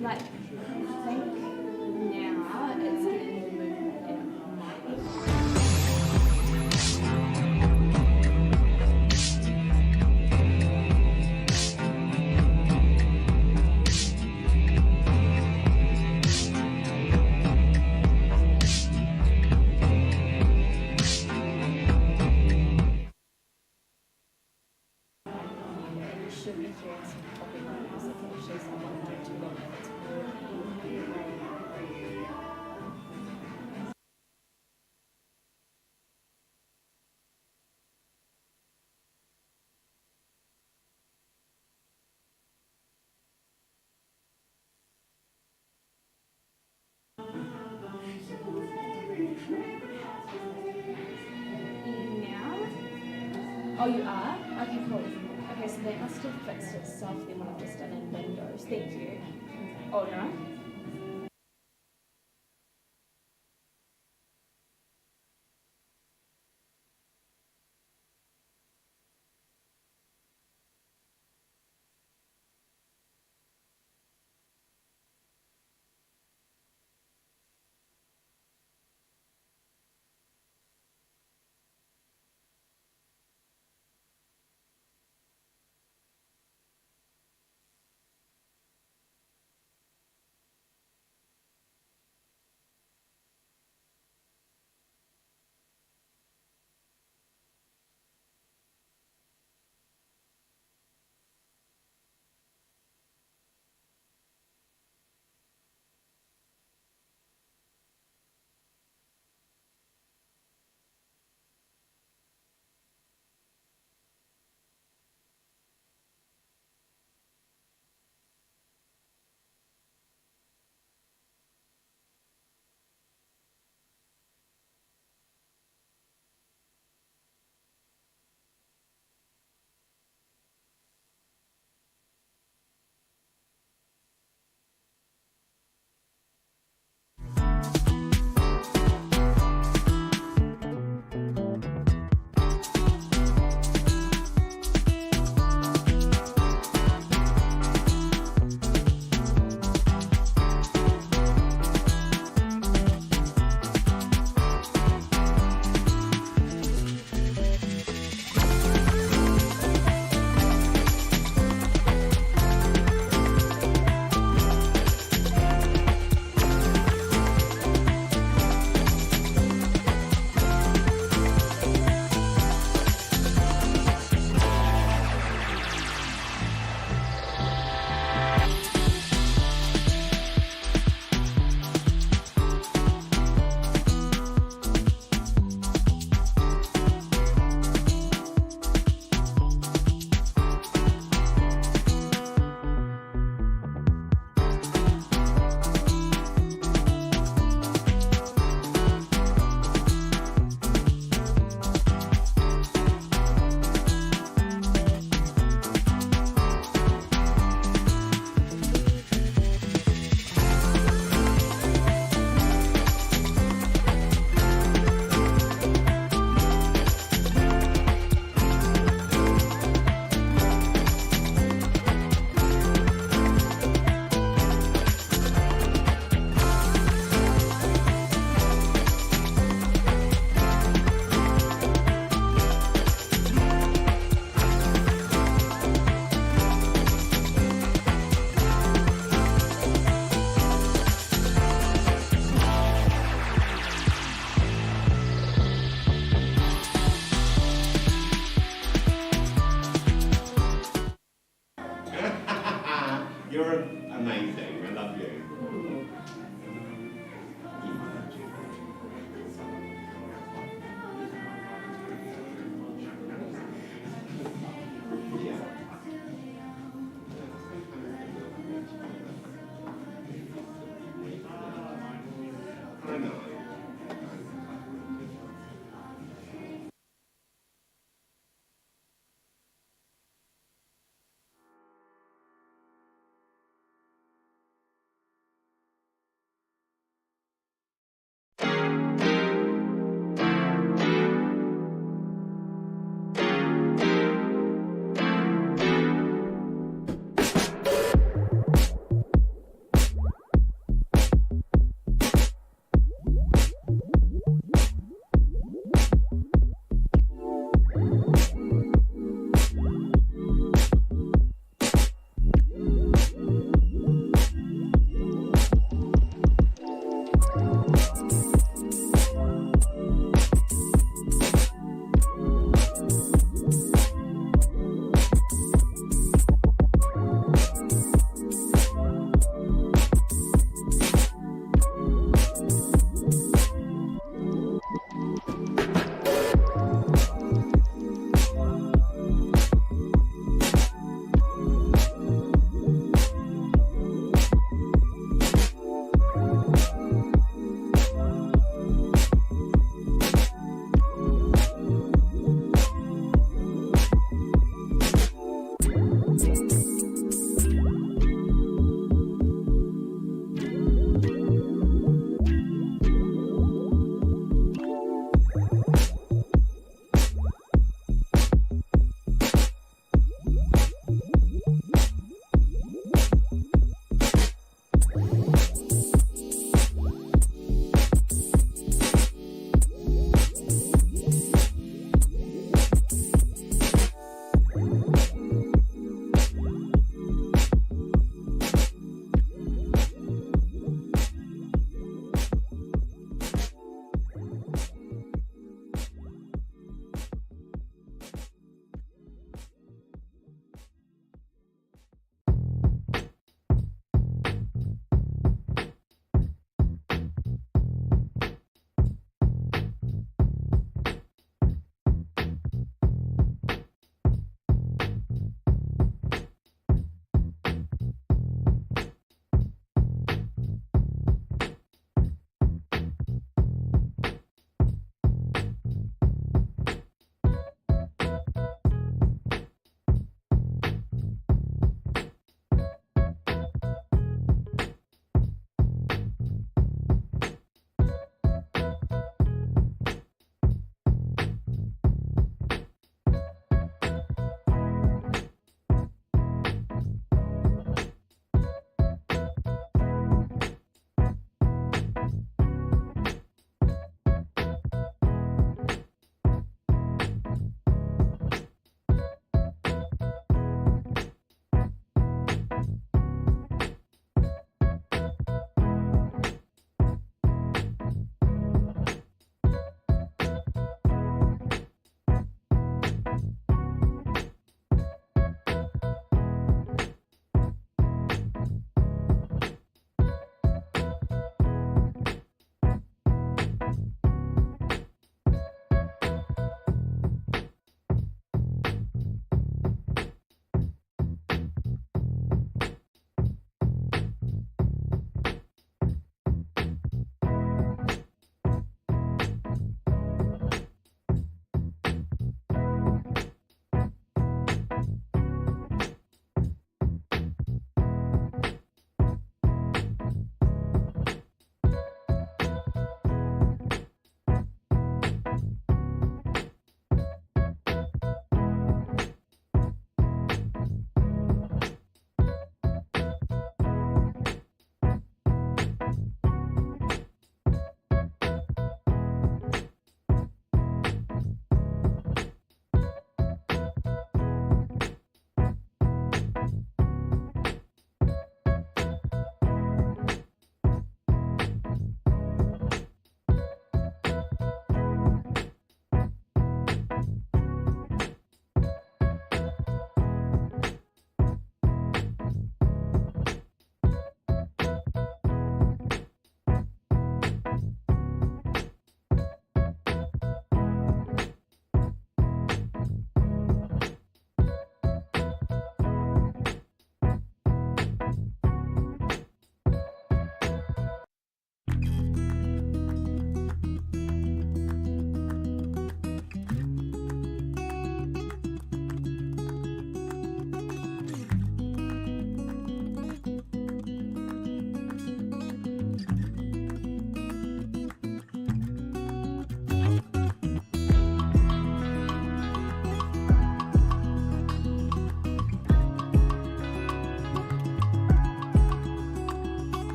Like, I think now it's getting the movement in my head. You should be hearing some topic music and actually someone wanting to look at its now. Oh, you are? Okay, cool. Okay, so that must have fixed itself then when I've just done in Windows. Thank you. Oh, no?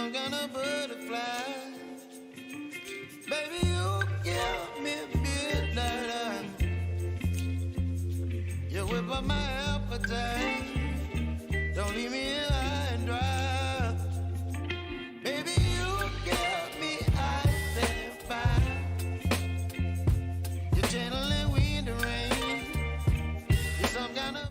some kind of butterfly. Baby, you give me midnight. You whip up my appetite. Don't leave me here high and dry. Baby, you give me ice and fire. You're channeling wind and rain. You're some kind of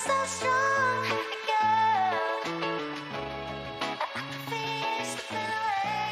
so strong, girl. I can feel you slipping away.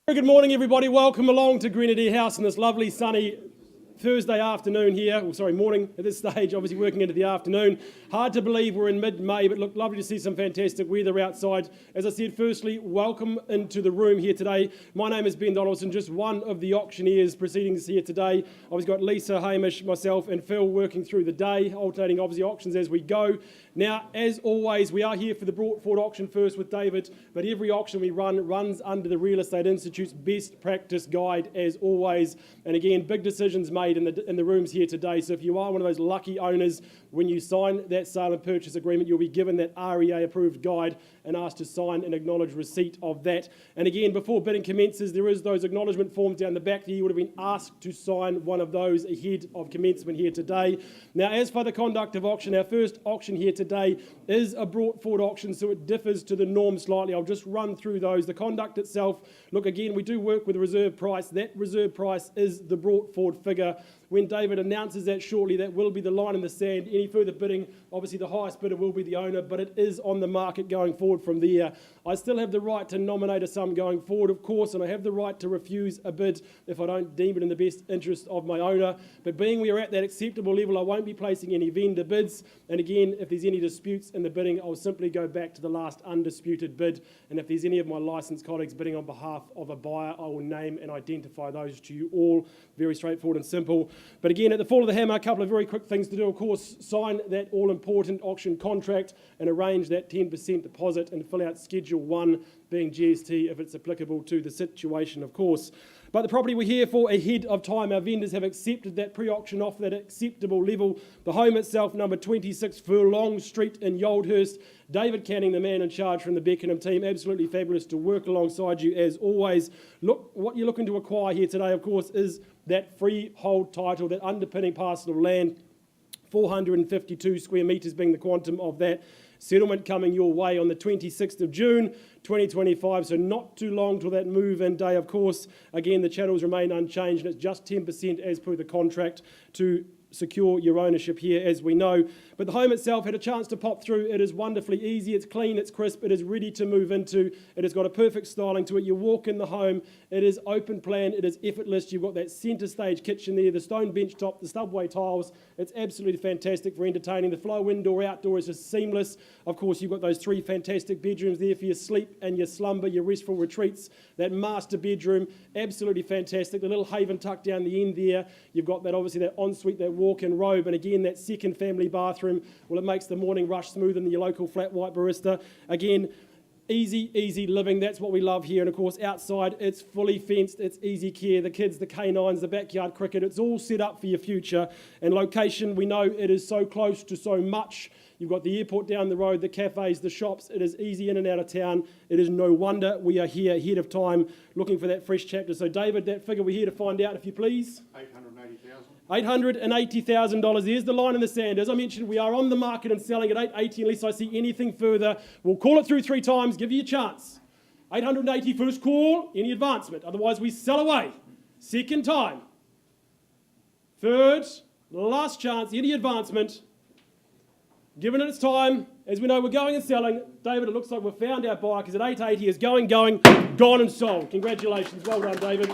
Good morning, everybody. Welcome along to Grenadier House on this lovely sunny Thursday afternoon here, morning at this stage, obviously working into the afternoon. Hard to believe we're in mid-May, but look, lovely to see some fantastic weather outside. As I said, firstly, welcome into the room here today. My name is Ben Donaldson, just one of the auctioneers proceedings here today. I've always got Lisa, Hamish, myself and Phil working through the day, alternating obviously auctions as we go. Now, as always, we are here for the brought forward auction first with David, but every auction we run runs under the Real Estate Institute's best practice guide as always. And again, big decisions made in the rooms here today. So if you are one of those lucky owners, when you sign that sale and purchase agreement, you'll be given that REA approved guide and asked to sign and acknowledge receipt of that. And again, before bidding commences, there is those acknowledgement forms down the back there. You would have been asked to sign one of those ahead of commencement here today. Now, as for the conduct of auction, our first auction here today is a brought forward auction, so it differs to the norm slightly. I'll just run through those. The conduct itself, look, again, we do work with a reserve price. That reserve price is the brought forward figure. When David announces that shortly, that will be the line in the sand. Any further bidding, obviously the highest bidder will be the owner, but it is on the market going forward from there. I still have the right to nominate a sum going forward, of course, and I have the right to refuse a bid if I don't deem it in the best interest of my owner. But being we are at that acceptable level, I won't be placing any vendor bids. And again, if there's any disputes in the bidding, I'll simply go back to the last undisputed bid. And if there's any of my licensed colleagues bidding on behalf of a buyer, I will name and identify those to you all. Very straightforward and simple. simple. But again, at the fall of the hammer, a couple of very quick things to do. Of course, sign that all-important auction contract and arrange that 10% deposit and fill out Schedule 1, being GST, if it's applicable to the situation, of course. But the property we're here for ahead of time, our vendors have accepted that pre-auction offer at an acceptable level. The home itself, number 26 Furlong Street in Yoldhurst. David Canning, the man in charge from the Beckenham team, absolutely fabulous to work alongside you as always. Look, what you're looking to acquire here today, of course, is that freehold title, that underpinning parcel of land, 452 square metres being the quantum of that. Settlement coming your way on the 26th of June 2025, so not too long till that move-in day, of course. Again, the chattels remain unchanged, and it's just 10% as per the contract to secure your ownership here, as we know. But the home itself had a chance to pop through. It is wonderfully easy, it's clean, it's crisp, it is ready to move into. It has got a perfect styling to it. You walk in the home, it is open plan, it is effortless. You've got that centre stage kitchen there, the stone bench top, the stubway tiles. It's absolutely fantastic for entertaining. The flow indoor, outdoor is just seamless. Of course, you've got those 3 fantastic bedrooms there for your sleep and your slumber, your restful retreats. That master bedroom, absolutely fantastic. The little haven tucked down the end there. You've got that, obviously, that ensuite, that walk-in robe, and again, that second family bathroom. Well, it makes the morning rush smoother than your local flat white barista. Again, easy living, that's what we love here. And of course, outside, it's fully fenced, it's easy care. The kids, the canines, the backyard cricket, it's all set up for your future. And location, we know it is so close to so much. You've got the airport down the road, the cafes, the shops. It is easy in and out of town. It is no wonder we are here ahead of time looking for that fresh chapter. So David, that figure we're here to find out, if you please. $880,000. There's the line in the sand. As I mentioned, we are on the market and selling at $880 unless I see anything further. We'll call it through 3 times, give you a chance. $880 first call, any advancement. Otherwise, we sell away. Second time. Third, last chance, any advancement. Given its time, as we know, we're going and selling. David, it looks like we've found our buyer because at $880 is going, gone and sold. Congratulations. Well done, David.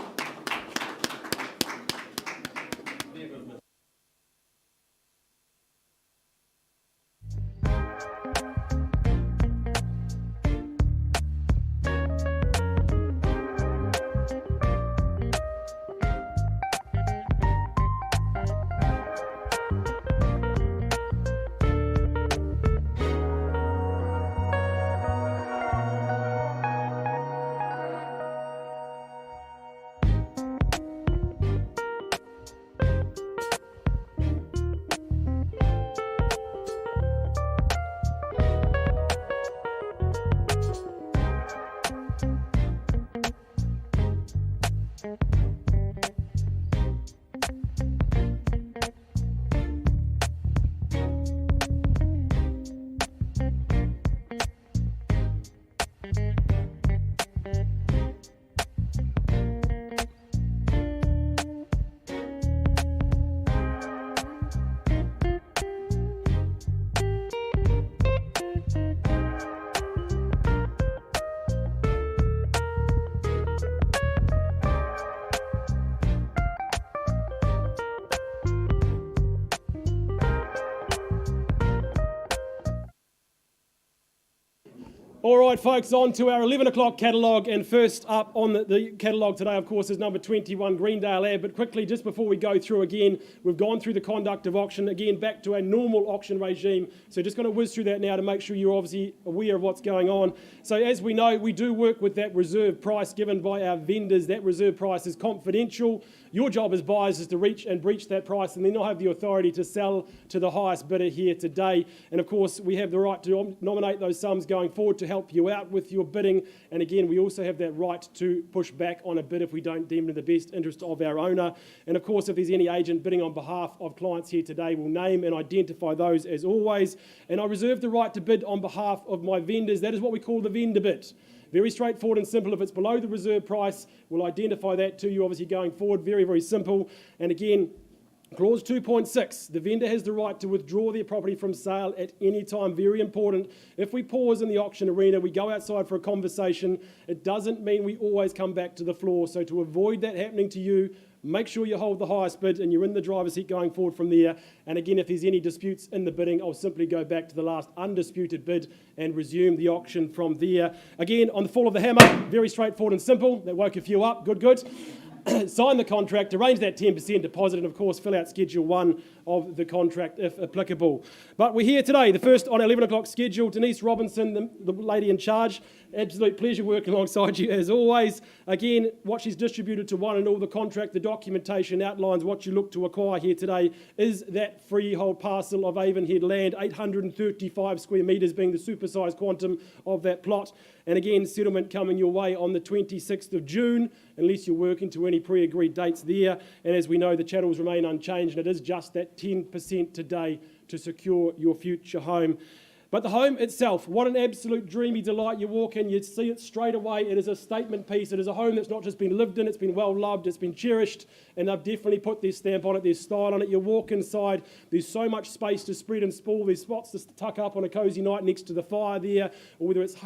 All right, folks, on to our 11 o'clock catalogue, and first up on the catalogue today, of course, is number 21, Greendale Ave. But quickly, just before we go through again, we've gone through the conduct of auction, again, back to our normal auction regime. So just going to whiz through that now to make sure you're obviously aware of what's going on. So as we know, we do work with that reserve price given by our vendors. That reserve price is confidential. Your job as buyers is to reach and breach that price, and then they'll have the authority to sell to the highest bidder here today. And of course, we have the right to nominate those sums going forward to help you out with your bidding. And again, we also have that right to push back on a bid if we don't deem it in the best interest of our owner. And of course, if there's any agent bidding on behalf of clients here today, we'll name and identify those as always. And I reserve the right to bid on behalf of my vendors. That is what we call the vendor bid. Very straightforward and simple. If it's below the reserve price, we'll identify that to you, obviously, going forward. Very, very simple. And again, Clause 2.6, the vendor has the right to withdraw their property from sale at any time. Very important. If we pause in the auction arena, we go outside for a conversation, it doesn't mean we always come back to the floor. So to avoid that happening to you, make sure you hold the highest bid and you're in the driver's seat going forward from there. And again, if there's any disputes in the bidding, I'll simply go back to the last undisputed bid and resume the auction from there. Again, on the fall of the hammer, very straightforward and simple. That woke a few up. Good. sign the contract, arrange that 10% deposit, and of course fill out Schedule 1 of the contract if applicable. But we're here today, the first on our 11 o'clock schedule. Denise Robinson, the lady in charge. Absolute pleasure working alongside you as always. Again, what she's distributed to one and all, the contract, the documentation outlines what you look to acquire here today is that freehold parcel of Avonhead land, 835 square metres being the supersized quantum of that plot. And again, settlement coming your way on the 26th of June, unless you're working to any pre-agreed dates there. And as we know, the channels remain unchanged, and it is just that 10% today to secure your future home. But the home itself, what an absolute dreamy delight. You walk in, you see it straight away. It is a statement piece. It is a home that's not just been lived in, it's been well loved, it's been cherished, and they've definitely put their stamp on it, their style on it. You walk inside, there's so much space to spread and sprawl. There's spots to tuck up on a cosy night next to the fire there, or whether it's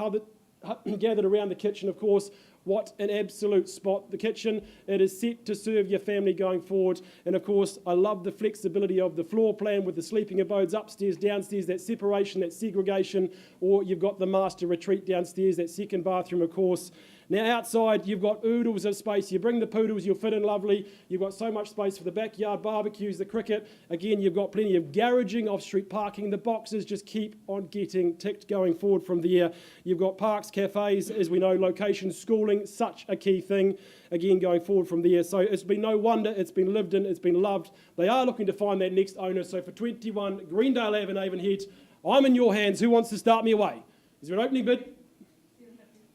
gathered around the kitchen, of course. What an absolute spot. The kitchen, it is set to serve your family going forward. And of course, I love the flexibility of the floor plan with the sleeping abodes upstairs, downstairs, that separation, that segregation, or you've got the master retreat downstairs, that second bathroom, of course. Now outside, you've got oodles of space. You bring the poodles, you'll fit in lovely. You've got so much space for the backyard barbecues, the cricket. Again, you've got plenty of garaging, off-street parking. The boxes just keep on getting ticked going forward from there. You've got parks, cafes, as we know, locations, schooling, such a key thing, again, going forward from there. So it's been no wonder it's been lived in, it's been loved. They are looking to find that next owner. So for 21 Greendale Ave in Avonhead, I'm in your hands. Who wants to start me away? Is there an opening bid?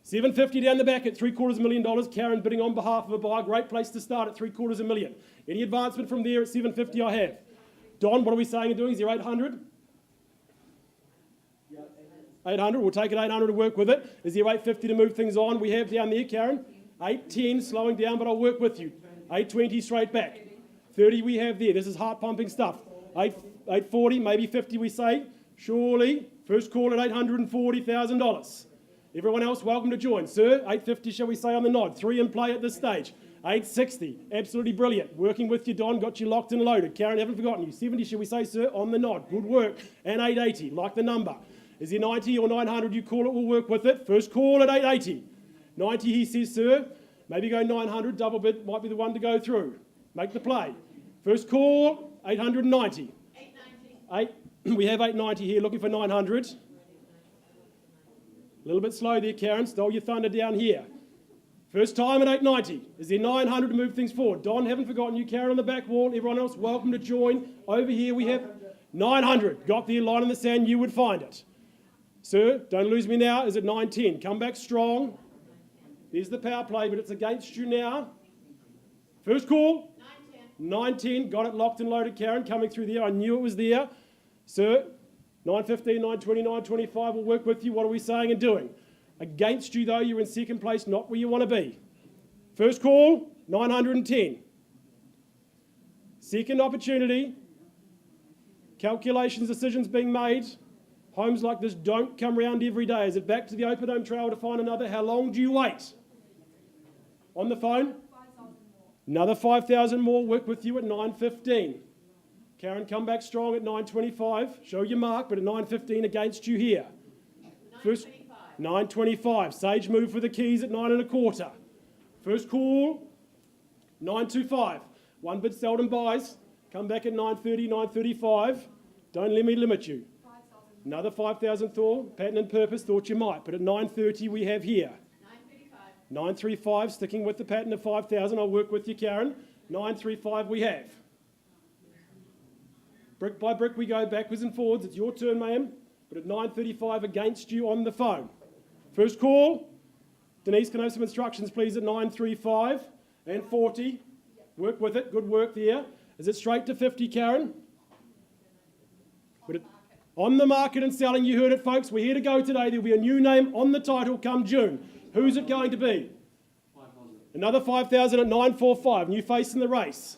$750 down the back at $750,000. Karen bidding on behalf of a buyer. Great place to start at $750,000. Any advancement from there at $750 I have. Don, what are we saying and doing? Is there 800? 800. We'll take it 800 to work with it. Is there 850 to move things on? We have down there, Karen. 810, slowing down, but I'll work with you. 820 straight back. 30 we have there. This is heart pumping stuff. 840, maybe 50 we say. Surely, first call at $840,000. Everyone else, welcome to join. Sir, 850 shall we say on the nod. 3 in play at this stage. 860, absolutely brilliant. Working with you, Don, got you locked and loaded. Karen, haven't forgotten you. 70 shall we say, sir, on the nod. Good work. And 880, like the number. Is there 90 or 900 you call it, we'll work with it. First call at 880. 90 he says, sir. Maybe go 900, double bid might be the one to go through. Make the play. First call, 890. 890. We have 890 here, looking for 900. A little bit slow there, Karen. Stole your thunder down here. First time at 890. Is there 900 to move things forward? Don, haven't forgotten you. Karen on the back wall. Everyone else, welcome to join. Over here we have 900. Got the line in the sand, you would find it. Sir, don't lose me now. Is it 910? Come back strong. There's the power play, but it's against you now. First call. 910. Got it locked and loaded, Karen. Coming through there. I knew it was there. Sir, 915, 920, 925 will work with you. What are we saying and doing? Against you, though, you're in second place, not where you want to be. First call, 910. Second opportunity. Calculations, decisions being made. Homes like this don't come round every day. Is it back to the open home trail to find another? How long do you wait? On the phone? 5,000 more. Another 5,000 more, work with you at 915. Karen, come back strong at 925. Show your mark, but at 915 against you here. 925. Sage move for the keys at 9.25. First call, 925. One bid seldom buys. Come back at 930, 935. Don't let me limit you. 5,000. Another 5,000 Thor. Pattern and purpose, thought you might. But at 930 we have here. 935. 935, sticking with the pattern of 5,000. I'll work with you, Karen. 935 we have. Brick by brick we go backwards and forwards. It's your turn, ma'am. But at 9:35 against you on the phone. First call. Denise, can I have some instructions, please, at 9:35 and 40. Work with it. Good work there. Is it straight to 50, Karen? On the market and selling. You heard it, folks. We're here to go today. There'll be a new name on the title come June. Who's it going to be? 5,000. Another 5,000 at 9:45. New face in the race.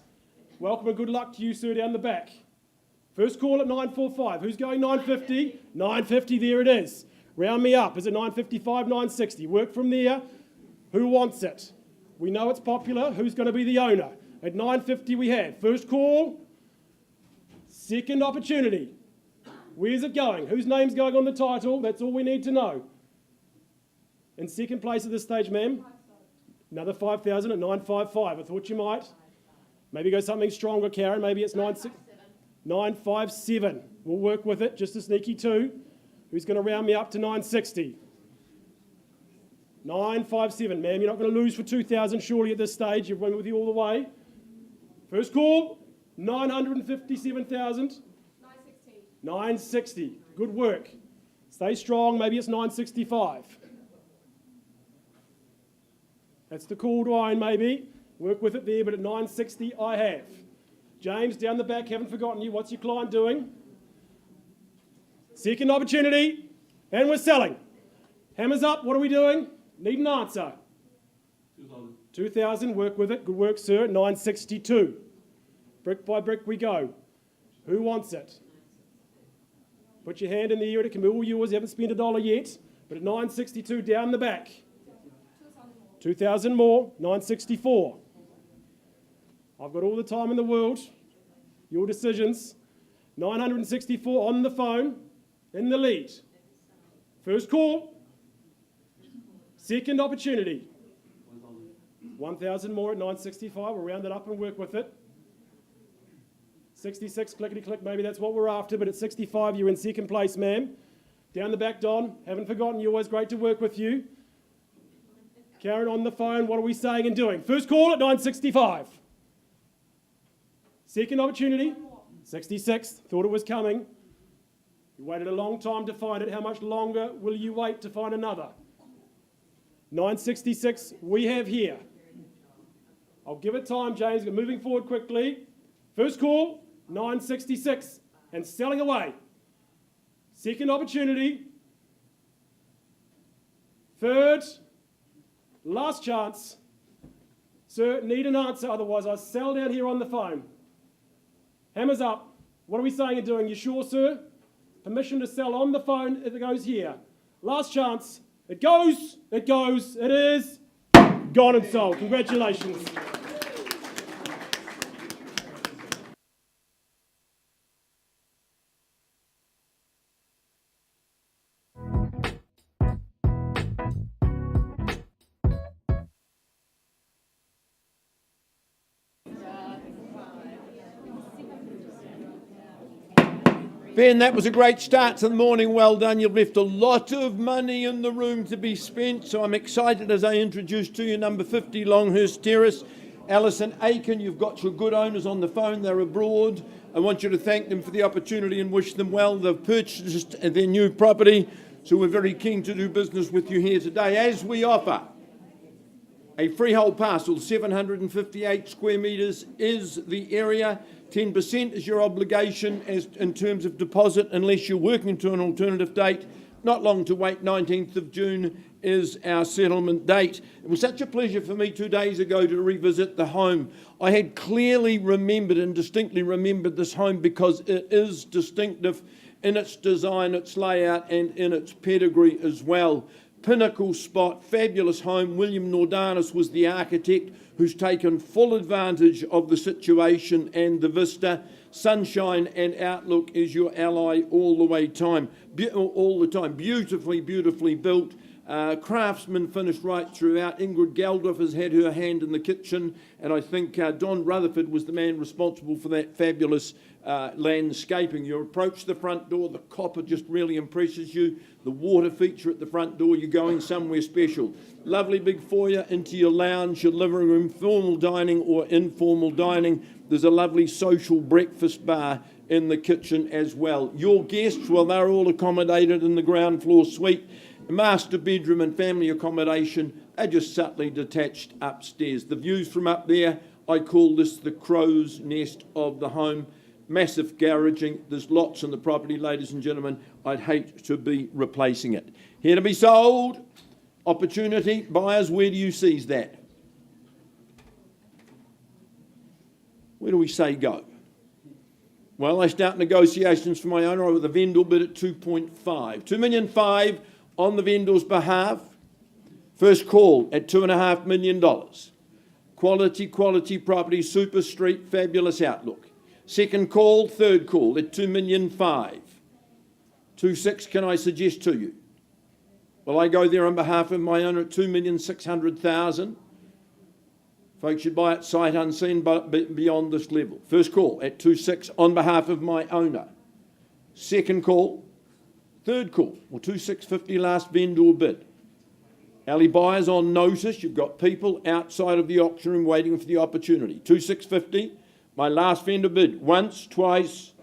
Welcome and good luck to you, sir, down the back. First call at 9:45. Who's going 9:50? 9:50, there it is. Round me up. Is it 9:55, 9:60? Work from there. Who wants it? We know it's popular. Who's going to be the owner? At 9:50 we have. First call. Second opportunity. Where's it going? Whose name's going on the title? That's all we need to know. In second place at this stage, ma'am. Another 5,000 at 955. I thought you might. Maybe go something stronger, Karen. Maybe it's 957. We'll work with it. Just a sneaky 2. Who's going to round me up to 960? 957. Ma'am, you're not going to lose for 2,000 surely at this stage. You've went with you all the way. First call, 957,000. 960. Good work. Stay strong. Maybe it's 965. That's the call to iron, maybe. Work with it there, but at 960 I have. James, down the back, haven't forgotten you. What's your client doing? Second opportunity, and we're selling. Hammers up, what are we doing? Need an answer. 2,000, work with it. Good work, sir. 962. Brick by brick we go. Who wants it? Put your hand in the air. It can be all yours. You haven't spent $1 yet. But at 962, down the back. 2,000 more. 964. I've got all the time in the world. Your decisions. 964 on the phone. In the lead. First call. Second opportunity. 1,000 more at 965. We'll round it up and work with it. 66, clickety-click, maybe that's what we're after, but at 65, you're in second place, ma'am. Down the back, Don. Haven't forgotten you. Always great to work with you. Karen on the phone. What are we saying and doing? First call at 965. Second opportunity. 66. Thought it was coming. You waited a long time to find it. How much longer will you wait to find another? 966 we have here. I'll give it time, James. We're moving forward quickly. First call, 966, and selling away. Second opportunity. Third, last chance. Sir, need an answer, otherwise I sell down here on the phone. Hammers up. What are we saying and doing? You sure, sir? Permission to sell on the phone. It goes here. Last chance. It goes. It goes. It is gone and sold. Congratulations. Ben, that was a great start to the morning. Well done. You've left a lot of money in the room to be spent. So I'm excited as I introduce to you number 50 Longhurst Terrace. Alison Aiken, you've got your good owners on the phone. They're abroad. I want you to thank them for the opportunity and wish them well. They've purchased their new property. So we're very keen to do business with you here today as we offer a freehold parcel, 758 square metres is the area. 10% is your obligation as in terms of deposit unless you're working to an alternative date. Not long to wait, 19th of June is our settlement date. It was such a pleasure for me 2 days ago to revisit the home. I had clearly remembered and distinctly remembered this home because it is distinctive in its design, its layout and in its pedigree as well. Pinnacle spot, fabulous home. William Nordanis was the architect who's taken full advantage of the situation and the vista. Sunshine and outlook is your ally all the time. Beautifully, beautifully built. Craftsman finished right throughout. Ingrid Geldorf has had her hand in the kitchen, and I think Don Rutherford was the man responsible for that fabulous landscaping. You approach the front door, the copper just really impresses you. The water feature at the front door, you're going somewhere special. Lovely big foyer into your lounge, your living room, formal dining or informal dining. There's a lovely social breakfast bar in the kitchen as well. Your guests, well, they're all accommodated in the ground floor suite. Master bedroom and family accommodation are just subtly detached upstairs. The views from up there, I call this the crow's nest of the home. Massive garaging. There's lots in the property, ladies and gentlemen. I'd hate to be replacing it. Here to be sold. Opportunity. Buyers, where do you seize that? Where do we say go? Well, I start negotiations for my owner with the vendor bid at 2.5. 2,500,000 on the vendor's behalf. First call at $2.5 million. Quality property, super street, fabulous outlook. Second call, third call at 2,500,000. 2.6 can I suggest to you? Well, I go there on behalf of my owner at 2,600,000. Folks should buy it sight unseen, but beyond this level. First call at 26 on behalf of my owner. Second call, third call, or 2650 last vendor bid. Alley buyers on notice, you've got people outside of the auction room waiting for the opportunity. 2650, my last vendor bid, once, twice.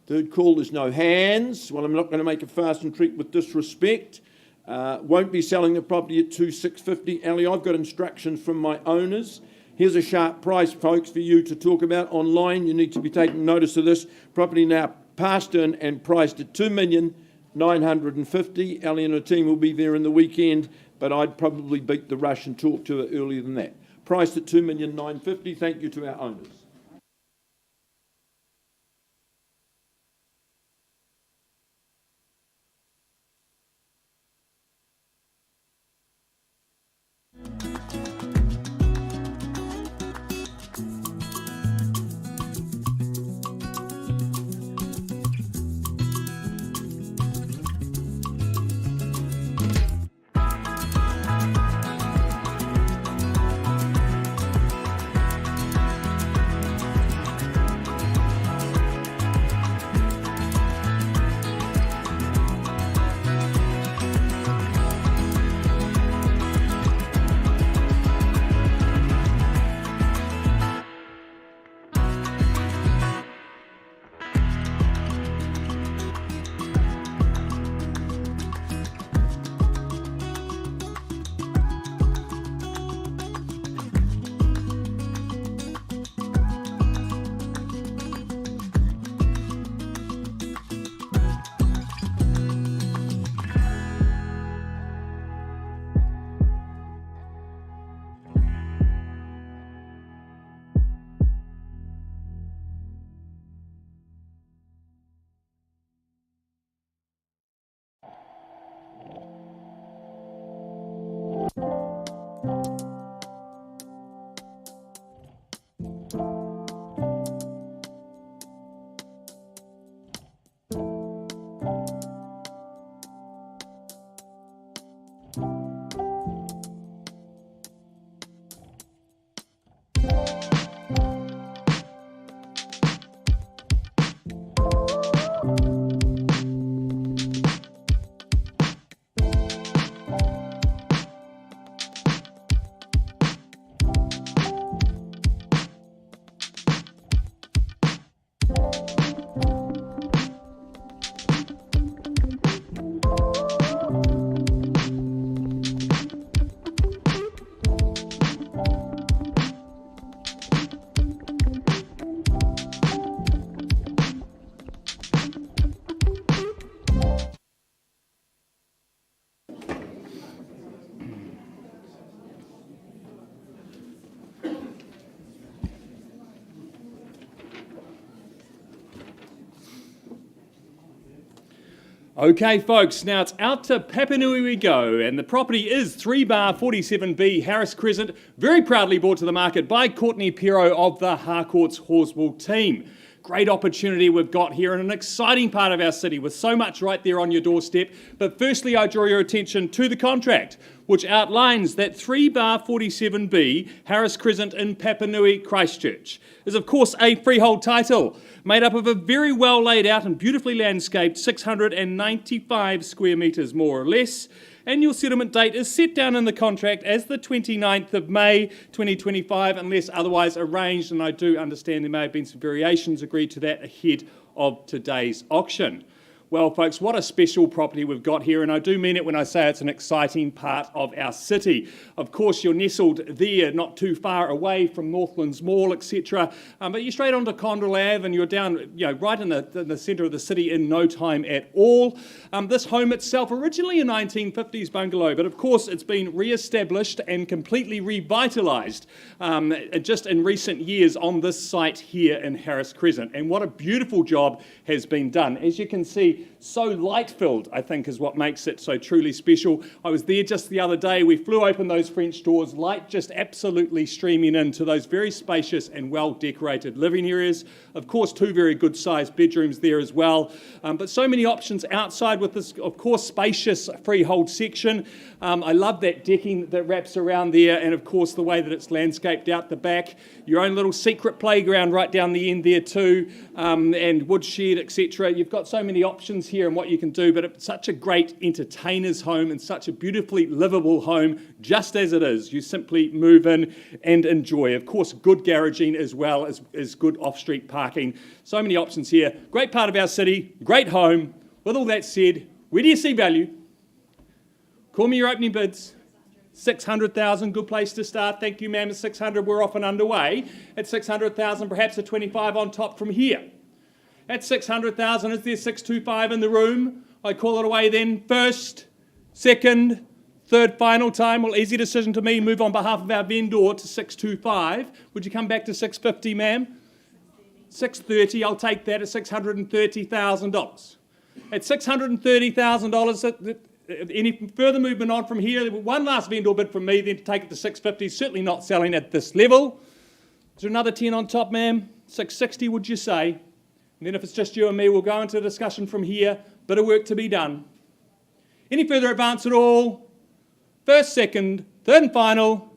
Third call, there's no hands. Well, I'm not going to make a fast and treat with disrespect. Won't be selling the property at 2650. Alley, I've got instructions from my owners. Here's a sharp price, folks, for you to talk about online. You need to be taking notice of this. Property now passed in and priced at $2,950,000. Alley and her team will be there in the weekend, but I'd probably beat the rush and talk to her earlier than that. Priced at $2,950,000. Thank you to our owners. Okay, folks, now it's out to Papanui we go, and the property is 3-47B Harris Crescent, very proudly brought to the market by Courtney Pero of the Harcourts Horswell team. Great opportunity we've got here in an exciting part of our city with so much right there on your doorstep. But firstly, I draw your attention to the contract, which outlines that 3-47B Harris Crescent in Papanui, Christchurch is of course a freehold title made up of a very well laid out and beautifully landscaped 695 square metres more or less. Annual settlement date is set down in the contract as the 29th of May 2025 unless otherwise arranged, and I do understand there may have been some variations agreed to that ahead of today's auction. Well, folks, what a special property we've got here, and I do mean it when I say it's an exciting part of our city. Of course, you're nestled there, not too far away from Northlands Mall, etc. But you're straight onto Condell Ave, and you're down, right in the centre of the city in no time at all. This home itself, originally a 1950s bungalow, but of course it's been re-established and completely revitalised just in recent years on this site here in Harris Crescent. And what a beautiful job has been done. As you can see, property. So light-filled, I think, is what makes it so truly special. I was there just the other day. We flew open those French doors, light just absolutely streaming into those very spacious and well-decorated living areas. Of course, 2 very good-sized bedrooms there as well. But so many options outside with this, of course, spacious freehold section. I love that decking that wraps around there, and of course the way that it's landscaped out the back. Your own little secret playground right down the end there too, and woodshed, etc. You've got so many options here and what you can do, but it's such a great entertainer's home and such a beautifully livable home just as it is. You simply move in and enjoy. Of course, good garaging as well as good off-street parking. So many options here. Great part of our city, great home. With all that said, where do you see value? Call me your opening bids. 600,000, good place to start. Thank you, ma'am. At 600, we're off and underway. At 600,000, perhaps a 25 on top from here. At 600,000, is there 625 in the room? I call it away then. First, second, third, final time. Well, easy decision to me. Move on behalf of our vendor to 625. Would you come back to 650, ma'am? 630, I'll take that at $630,000. At $630,000, any further movement on from here? One last vendor bid from me, then to take it to 650. Certainly not selling at this level. Is there another 10 on top, ma'am? 660, would you say? And then if it's just you and me, we'll go into a discussion from here. Bit of work to be done. Any further advance at all? First, second, third and final.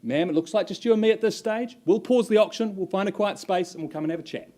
Ma'am, it looks like just you and me at this stage. We'll pause the auction, we'll find a quiet space, and we'll come and have a chat.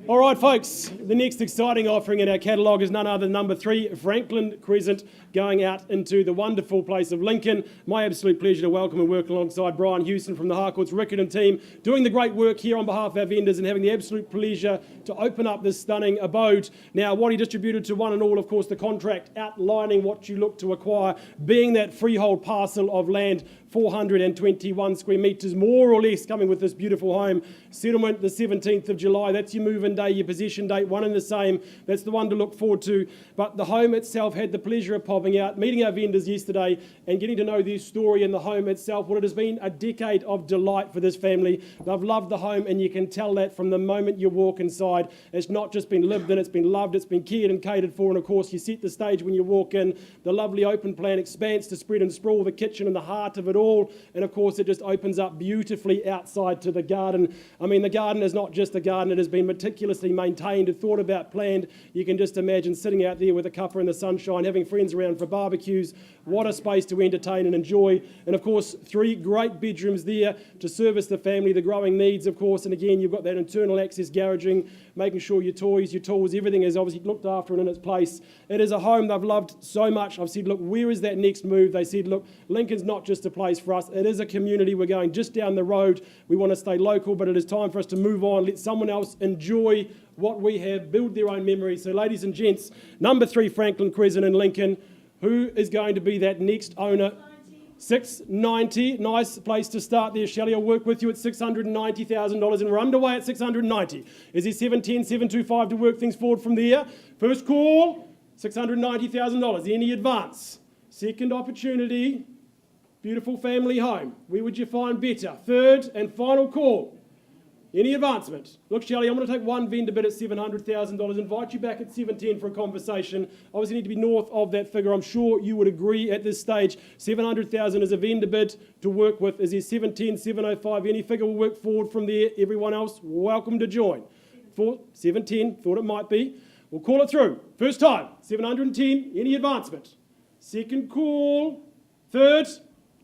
All right, folks, the next exciting offering in our catalogue is none other than number 3, Franklin Crescent, going out into the wonderful place of Lincoln. My absolute pleasure to welcome and work alongside Brian Houston from the Harcourts Riccarton team, doing the great work here on behalf of our vendors and having the absolute pleasure to open up this stunning abode. Now, what he distributed to one and all, of course, the contract outlining what you look to acquire, being that freehold parcel of land, 421 square metres, more or less, coming with this beautiful home. Settlement the 17th of July. That's your move-in day, your possession date, one and the same. That's the one to look forward to. But the home itself had the pleasure of popping out, meeting our vendors yesterday and getting to know their story in the home itself. Well, it has been a decade of delight for this family. They've loved the home, and you can tell that from the moment you walk inside. It's not just been lived in, it's been loved, it's been cared and catered for. And of course, you set the stage when you walk in. The lovely open plan expanse to spread and sprawl, the kitchen and the heart of it all. And of course, it just opens up beautifully outside to the garden. I mean, the garden is not just a garden, it has been meticulously maintained and thought about, planned. You can just imagine sitting out there with a cuppa in the sunshine, having friends around for barbecues. What a space to entertain and enjoy. And of course, 3 great bedrooms there to service the family, the growing needs, of course. And again, you've got that internal access garaging, making sure your toys, your tools, everything is obviously looked after and in its place. It is a home they've loved so much. I've said, look, where is that next move? They said, look, Lincoln's not just a place for us. It is a community. We're going just down the road. We want to stay local, but it is time for us to move on, let someone else enjoy what we have, build their own memories. So ladies and gents, number 3 Franklin Crescent in Lincoln. Who is going to be that next owner? 690, nice place to start there, Shelley. I'll work with you at $690,000 and we're underway at 690. Is there 710, 725 to work things forward from there? First call, $690,000. Any advance? Second opportunity, beautiful family home. Where would you find better? Third and final call. Any advancement? Look, Shelley, I'm going to take one vendor bid at $700,000, invite you back at 710 for a conversation. Obviously need to be north of that figure. I'm sure you would agree at this stage. 700,000 is a vendor bid to work with. Is there 710, 705? Any figure will work forward from there. Everyone else, welcome to join. 710, thought it might be. We'll call it through. First time, 710. Any advancement? Second call. Third,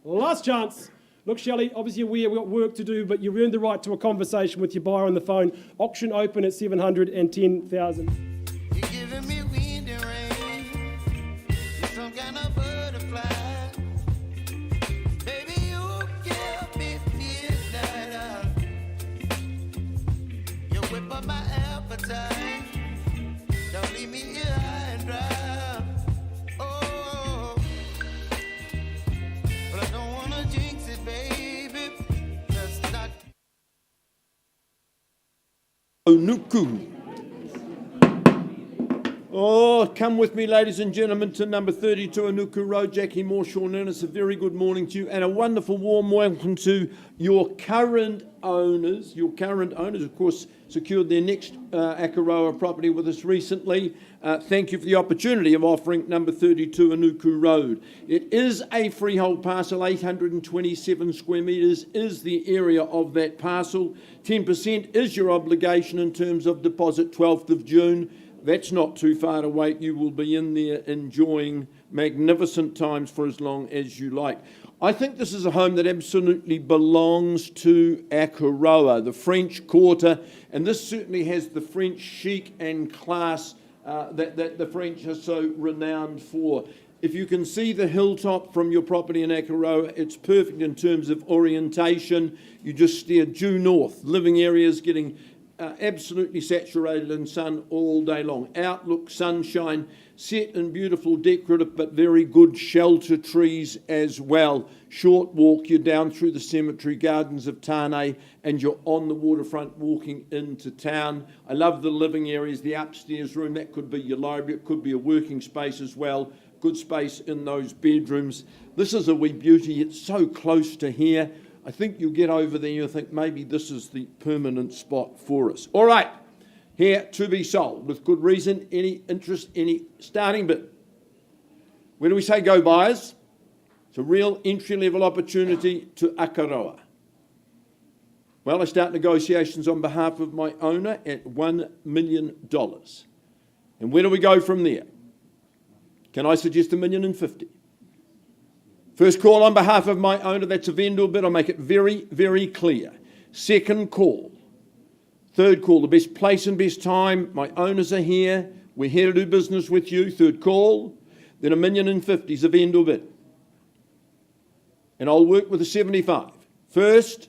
last chance. Look, Shelley, obviously we've got work to do, but you've earned the right to a conversation with your buyer on the phone. Auction open at 710,000. You're giving me wind and rain. You're some kind of butterfly. Baby, you give me midnight. You whip up my appetite. Don't leave me here high and dry. Oh, but I don't wanna jinx it, baby. Let's not. Onuku. Oh, come with me, ladies and gentlemen, to number 32 Onuku Road. Jackie Moore, Sean Ernest, a very good morning to you and a wonderful warm welcome to your current owners. Your current owners, of course, secured their next Akaroa property with us recently. Thank you for the opportunity of offering number 32 Onuku Road. It is a freehold parcel, 827 square metres is the area of that parcel. 10% is your obligation in terms of deposit, 12th of June. That's not too far to wait. You will be in there enjoying magnificent times for as long as you like. I think this is a home that absolutely belongs to Akaroa, the French Quarter, and this certainly has the French chic and class that the French are so renowned for. If you can see the hilltop from your property in Akaroa, it's perfect in terms of orientation. You just steer due north. Living areas getting absolutely saturated in sun all day long. Outlook, sunshine, set in beautiful decorative but very good shelter trees as well. Short walk, you're down through the cemetery gardens of Tāne and you're on the waterfront walking into town. I love the living areas, the upstairs room, that could be your library, it could be a working space as well. Good space in those bedrooms. This is a wee beauty, it's so close to here. I think you'll get over there and you'll think maybe this is the permanent spot for us. All right, here to be sold with good reason. Any interest, any starting bid? When do we say go, buyers? It's a real entry-level opportunity to Akaroa. Well, I start negotiations on behalf of my owner at $1 million. And where do we go from there? Can I suggest $1,050,000? First call on behalf of my owner, that's a vendor bid. I'll make it very, very clear. Second call. Third call, the best place and best time. My owners are here. We're here to do business with you. Third call. Then $1,050,000 is a vendor bid. And I'll work with the 75. First,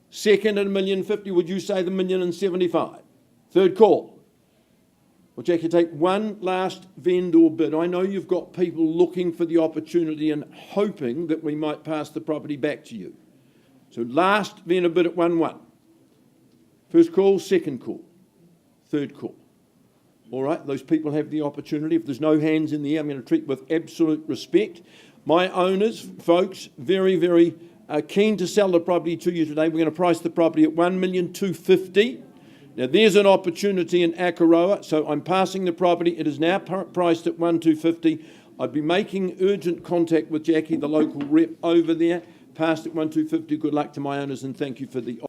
second at $1,050,000. Would you say the $1,075,000? Third call. Well, Jackie, take one last vendor bid. I know you've got people looking for the opportunity and hoping that we might pass the property back to you. So last vendor bid at 1-1. First call, second call, third call. All right, those people have the opportunity. If there's no hands in the air, I'm going to treat with absolute respect. My owners, folks, very, very keen to sell the property to you today. We're going to price the property at $1,250,000. Now, there's an opportunity in Akaroa, so I'm passing the property. It is now priced at $1,250,000. I'd be making urgent contact with Jackie, the local rep over there. Passed at $1,250,000. Good luck to my owners, and thank you for the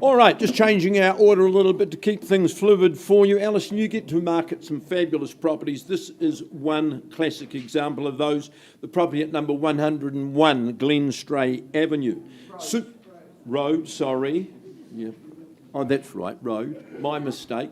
All right, just changing our order a little bit to keep things fluid for you. Alison, you get to market some fabulous properties. This is one classic example of those. The property at number 101 Glenstray Avenue. Road, sorry. Yeah. Oh, that's right, road. My mistake.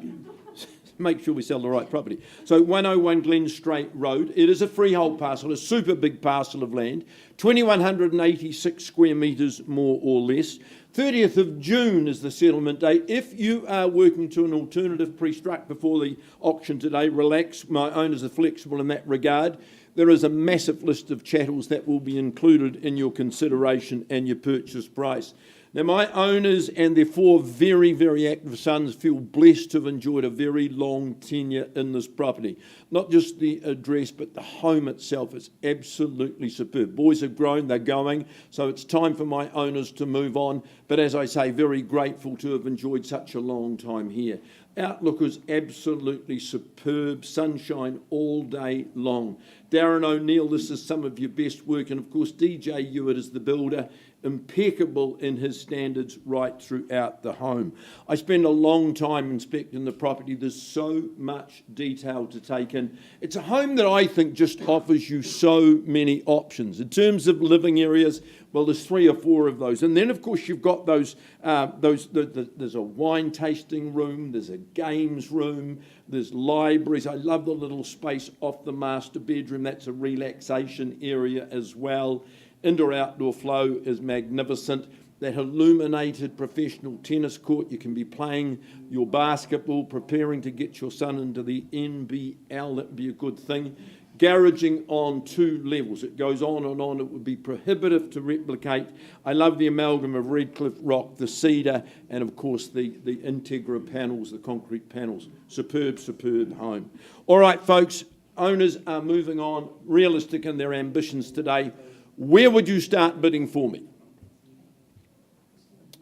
Make sure we sell the right property. So 101 Glenstray Road. It is a freehold parcel, a super big parcel of land, 2,186 square metres more or less. 30th of June is the settlement date. If you are working to an alternative pre-struck before the auction today, relax. My owners are flexible in that regard. There is a massive list of chattels that will be included in your consideration and your purchase price. Now, my owners and their 4 very, very active sons feel blessed to have enjoyed a very long tenure in this property. Not just the address, but the home itself is absolutely superb. Boys have grown, they're going, so it's time for my owners to move on. But as I say, very grateful to have enjoyed such a long time here. Outlook is absolutely superb, sunshine all day long. Darren O'Neill, this is some of your best work, and of course DJ Hewitt is the builder, impeccable in his standards right throughout the home. I spend a long time inspecting the property. There's so much detail to take in. It's a home that I think just offers you so many options. In terms of living areas, well, there's 3 or 4 of those. And then, of course, you've got there's a wine tasting room, there's a games room, there's libraries. I love the little space off the master bedroom. That's a relaxation area as well. Indoor-outdoor flow is magnificent. That illuminated professional tennis court, you can be playing your basketball, preparing to get your son into the NBL. That would be a good thing. Garaging on 2 levels. It goes on and on. It would be prohibitive to replicate. I love the amalgam of Redcliffe rock, the cedar, and of course the Integra panels, the concrete panels. Superb, superb home. All right, folks, owners are moving on, realistic in their ambitions today. Where would you start bidding for me?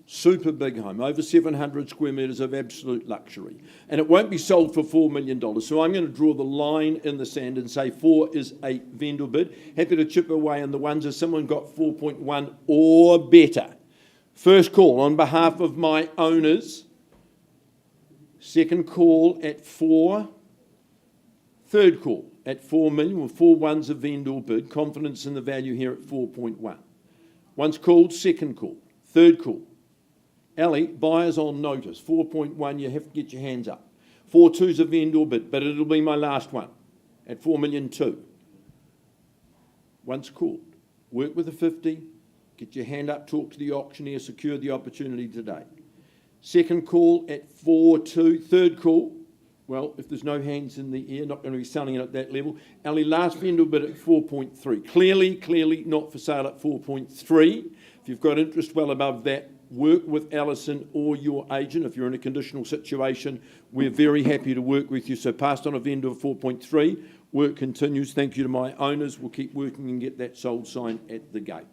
Super big home, over 700 square metres of absolute luxury. And it won't be sold for $4 million. So I'm going to draw the line in the sand and say 4 is a vendor bid. Happy to chip away on the ones if someone got 4.1 or better. First call on behalf of my owners. Second call at 4. Third call at 4 million, with 4 ones a vendor bid. Confidence in the value here at 4.1. Once called, second call. Third call. Ali, buyers on notice. 4.1, you have to get your hands up. 4.2's a vendor bid, but it'll be my last one at 4 million too. Once called. Work with a 50. Get your hand up, talk to the auctioneer, secure the opportunity today. Second call at 4.2. Third call. Well, if there's no hands in the air, not going to be selling it at that level. Ali, last vendor bid at 4.3. Clearly not for sale at 4.3. If you've got interest well above that, work with Alison or your agent. If you're in a conditional situation, we're very happy to work with you. So passed on a vendor of 4.3. Work continues. Thank you to my owners. We'll keep working and get that sold sign at the gate.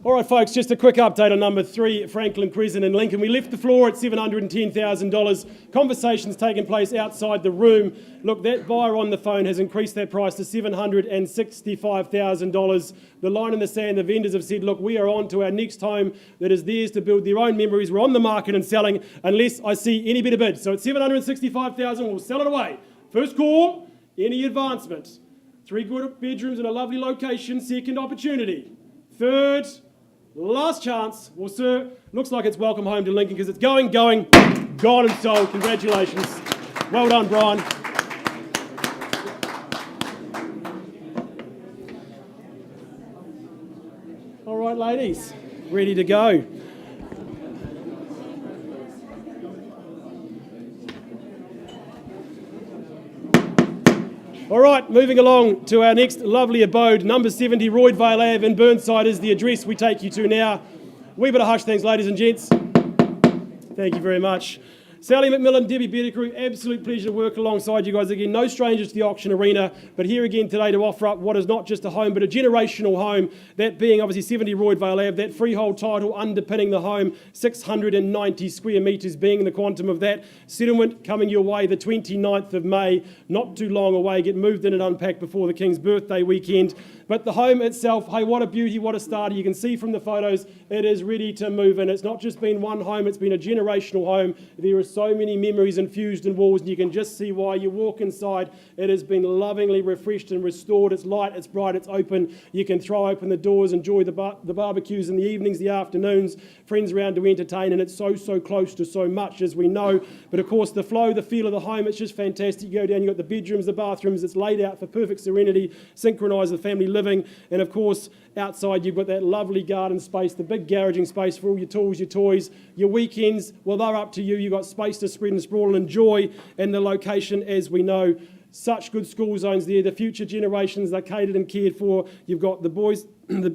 All right, folks, just a quick update on number 3, Franklin Crescent in Lincoln. We left the floor at $710,000. Conversations taking place outside the room. Look, that buyer on the phone has increased that price to $765,000. The line in the sand, the vendors have said, look, we are on to our next home that is theirs to build their own memories. We're on the market and selling unless I see any better bid. So at $765,000, we'll sell it away. First call, any advancement. 3 good bedrooms in a lovely location, second opportunity. Third, last chance. Well, sir, looks like it's welcome home to Lincoln because it's going, gone and sold. Congratulations. Well done, Brian. All right, ladies, ready to go. All right, moving along to our next lovely abode, number 70 Roydvale Ave in Burnside is the address we take you to now. Wee bit of hush thanks, ladies and gents. Thank you very much. Sally McMillan, Debbie Bettigrew, absolute pleasure to work alongside you guys again. No strangers to the auction arena, but here again today to offer up what is not just a home, but a generational home, that being obviously 70 Roydvale Ave, that freehold title underpinning the home, 690 square metres being the quantum of that. Settlement coming your way the 29th of May, not too long away, get moved in and unpacked before the King's birthday weekend. But the home itself, hey, what a beauty, what a starter. You can see from the photos, it is ready to move in. It's not just been one home, it's been a generational home. There are so many memories infused in walls, and you can just see why. You walk inside, it has been lovingly refreshed and restored. It's light, it's bright, it's open. You can throw open the doors, enjoy the barbecues in the evenings, the afternoons, friends around to entertain, and it's so close to so much, as we know. But of course, the flow, the feel of the home, it's just fantastic. You go down, you've got the bedrooms, the bathrooms, it's laid out for perfect serenity, synchronised with family living. And of course, outside you've got that lovely garden space, the big garaging space for all your tools, your toys, your weekends. Well, they're up to you. You've got space to spread and sprawl and enjoy. And the location, as we know, such good school zones there. The future generations are catered and cared for. You've got the boys, the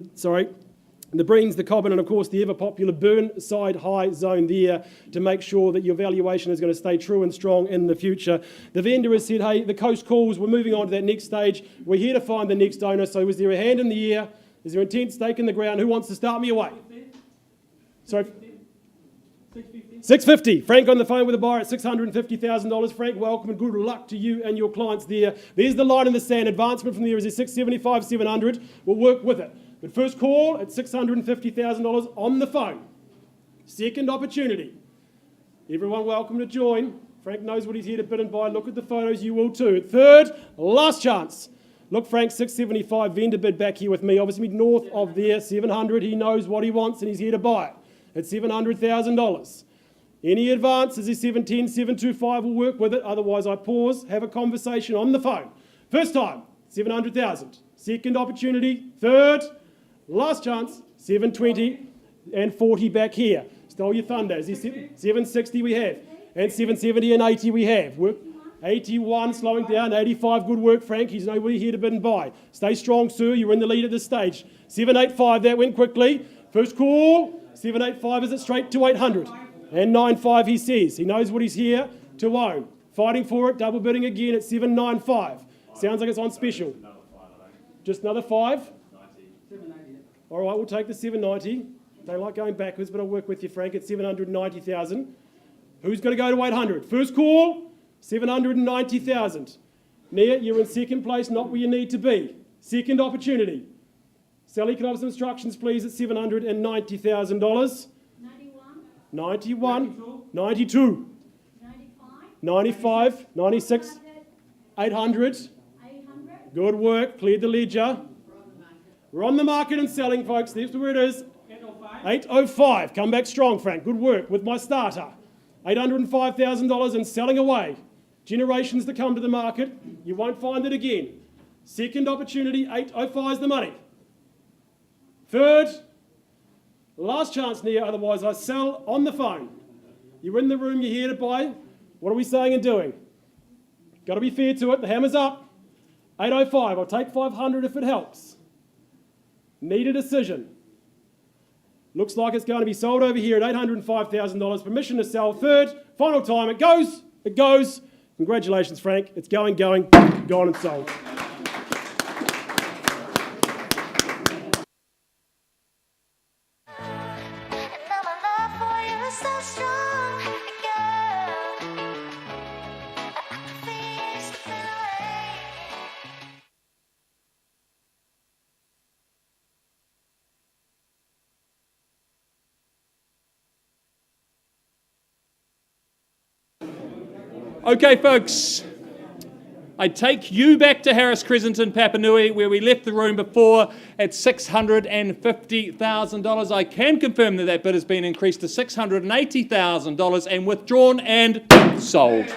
Breens, the Cobbin, and of course the ever-popular Burnside High zone there to make sure that your valuation is going to stay true and strong in the future. The vendor has said, hey, the coast calls, we're moving on to that next stage. We're here to find the next owner. So is there a hand in the air? Is there intent, stake in the ground? Who wants to start me away? Sorry? 650. Frank on the phone with a buyer at $650,000. Frank, welcome and good luck to you and your clients there. There's the line in the sand. Advancement from there is a 675, 700. We'll work with it. But first call at $650,000 on the phone. Second opportunity. Everyone welcome to join. Frank knows what he's here to bid and buy. Look at the photos, you will too. Third, last chance. Look, Frank, 675 vendor bid back here with me. Obviously north of there, 700. He knows what he wants and he's here to buy it at $700,000. Any advance is a 710, 725. We'll work with it. Otherwise, I pause, have a conversation on the phone. First time, 700,000. Second opportunity. Third, last chance, 720 and 40 back here. Stole your thunder. Is there 760 we have? And 770 and 80 we have. Work. 81, slowing down. 85, good work, Frank. He's nobody here to bid and buy. Stay strong, sir. You're in the lead at this stage. 785, that went quickly. First call. 785, is it straight to 800? And 95, he says. He knows what he's here to own. Fighting for it, double bidding again at 795. Sounds like it's on special. Just another 5? All right, we'll take the 790. Don't like going backwards, but I'll work with you, Frank, at 790,000. Who's going to go to 800? First call, 790,000. Nia, you're in second place, not where you need to be. Second opportunity. Sally, can I have some instructions, please, at $790,000? 91, 92, 95, 96, 800. Good work, cleared the ledger. We're on the market and selling, folks. There's where it is. 805. Come back strong, Frank. Good work with my starter. $805,000 and selling away. Generations to come to the market. You won't find it again. Second opportunity, 805 is the money. Third, last chance, Nia, otherwise I sell on the phone. You're in the room, you're here to buy. What are we saying and doing? Got to be fair to it. The hammer's up. 805. I'll take 500 if it helps. Need a decision. Looks like it's going to be sold over here at $805,000. Permission to sell. Third, final time. It goes. It goes. Congratulations, Frank. It's going, gone and sold. And now my love for you is so strong, girl. I can feel it slipping away. Okay, folks, I take you back to Harris Crescent in Papanui, where we left the room before at $650,000. I can confirm that that bid has been increased to $680,000 and withdrawn and sold.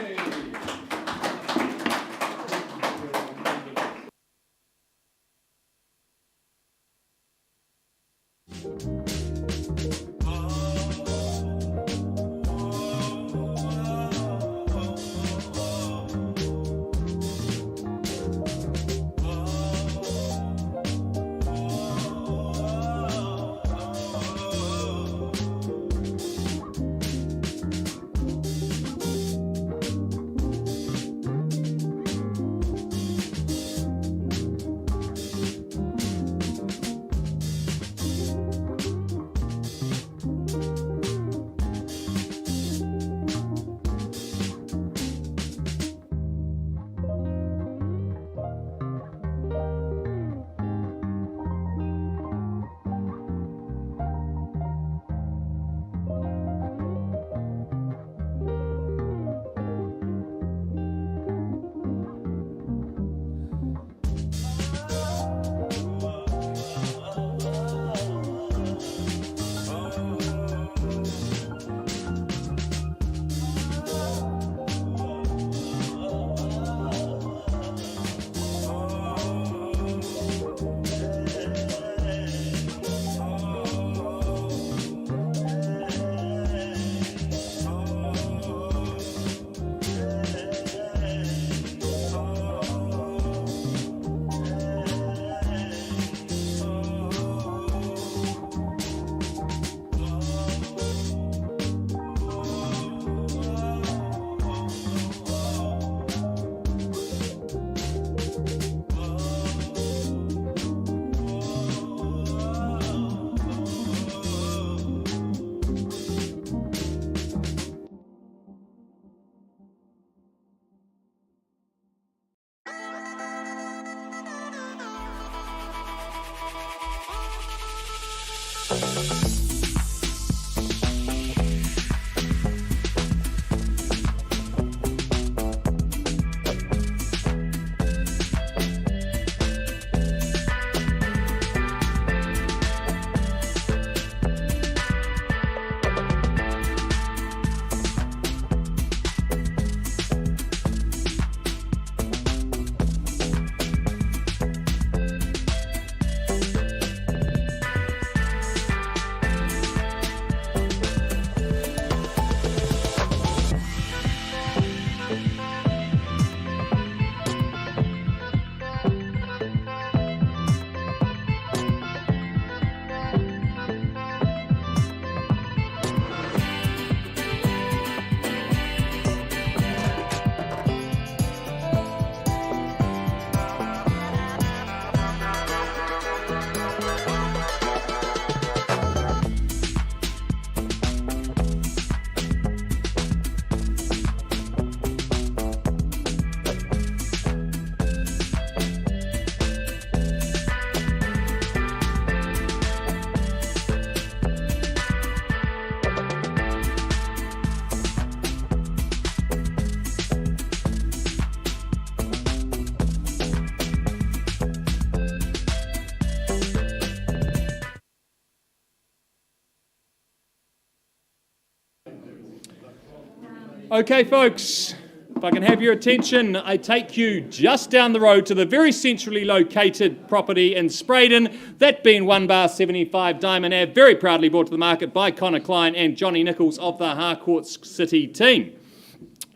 Okay, folks, if I can have your attention, I take you just down the road to the very centrally located property in Spraydon, that being 1 bar 75 Diamond Ave, very proudly brought to the market by Connor Klein and Johnny Nichols of the Harcourts City team.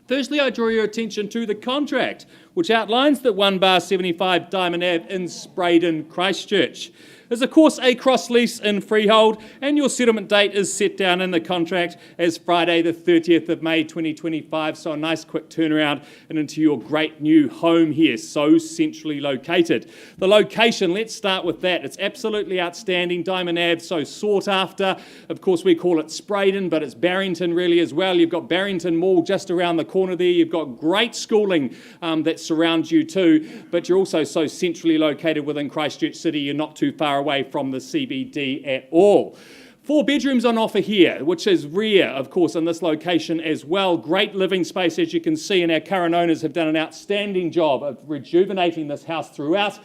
Firstly, I draw your attention to the contract, which outlines that 1 bar 75 Diamond Ave in Spraydon, Christchurch, is of course a cross lease in freehold, and your settlement date is set down in the contract as Friday the 30th of May 2025, so a nice quick turnaround and into your great new home here, so centrally located. The location, let's start with that. It's absolutely outstanding. Diamond Ave, so sought after. Of course, we call it Spraydon, but it's Barrington really as well. You've got Barrington Mall just around the corner there. You've got great schooling that surrounds you too, but you're also so centrally located within Christchurch City, you're not too far away from the CBD at all. 4 bedrooms on offer here, which is rare, of course, in this location as well. Great living space, as you can see, and our current owners have done an outstanding job of rejuvenating this house throughout.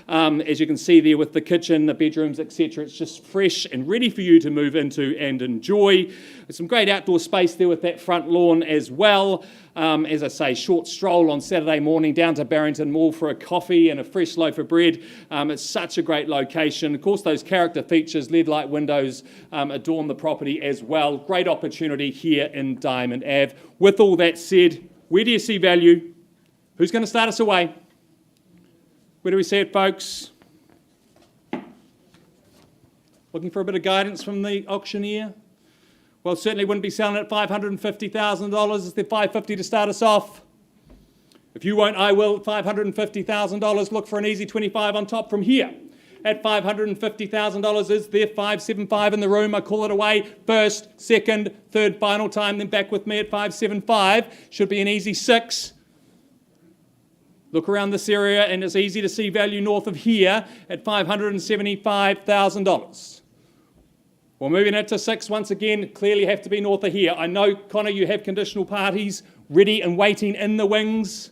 As you can see there with the kitchen, the bedrooms, etc. It's just fresh and ready for you to move into and enjoy. There's some great outdoor space there with that front lawn as well. As I say, short stroll on Saturday morning down to Barrington Mall for a coffee and a fresh loaf of bread. It's such a great location. Of course, those character features, LED light windows, adorn the property as well. Great opportunity here in Diamond Ave. With all that said, where do you see value? Who's going to start us away? Where do we see it, folks? Looking for a bit of guidance from the auctioneer? Well, certainly wouldn't be selling at $550,000. Is there $550 to start us off? If you won't, I will. $550,000. Look for an easy 25 on top from here. At $550,000, is there $575 in the room? I call it away. First, second, third, final time. Then back with me at $575. Should be an easy 6. Look around this area and it's easy to see value north of here at $575,000. We're moving it to 6 once again, clearly have to be north of here. I know, Connor, you have conditional parties ready and waiting in the wings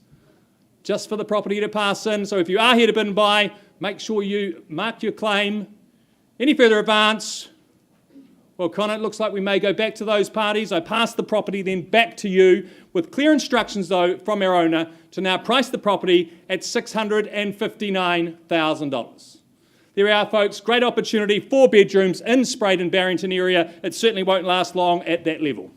just for the property to pass in. So if you are here to bid and buy, make sure you mark your claim. Any further advance? Well, Connor, it looks like we may go back to those parties. I pass the property then back to you with clear instructions, though, from our owner to now price the property at $659,000. There we are, folks. Great opportunity, 4 bedrooms in Spraydon, Barrington area. It certainly won't last long at that level.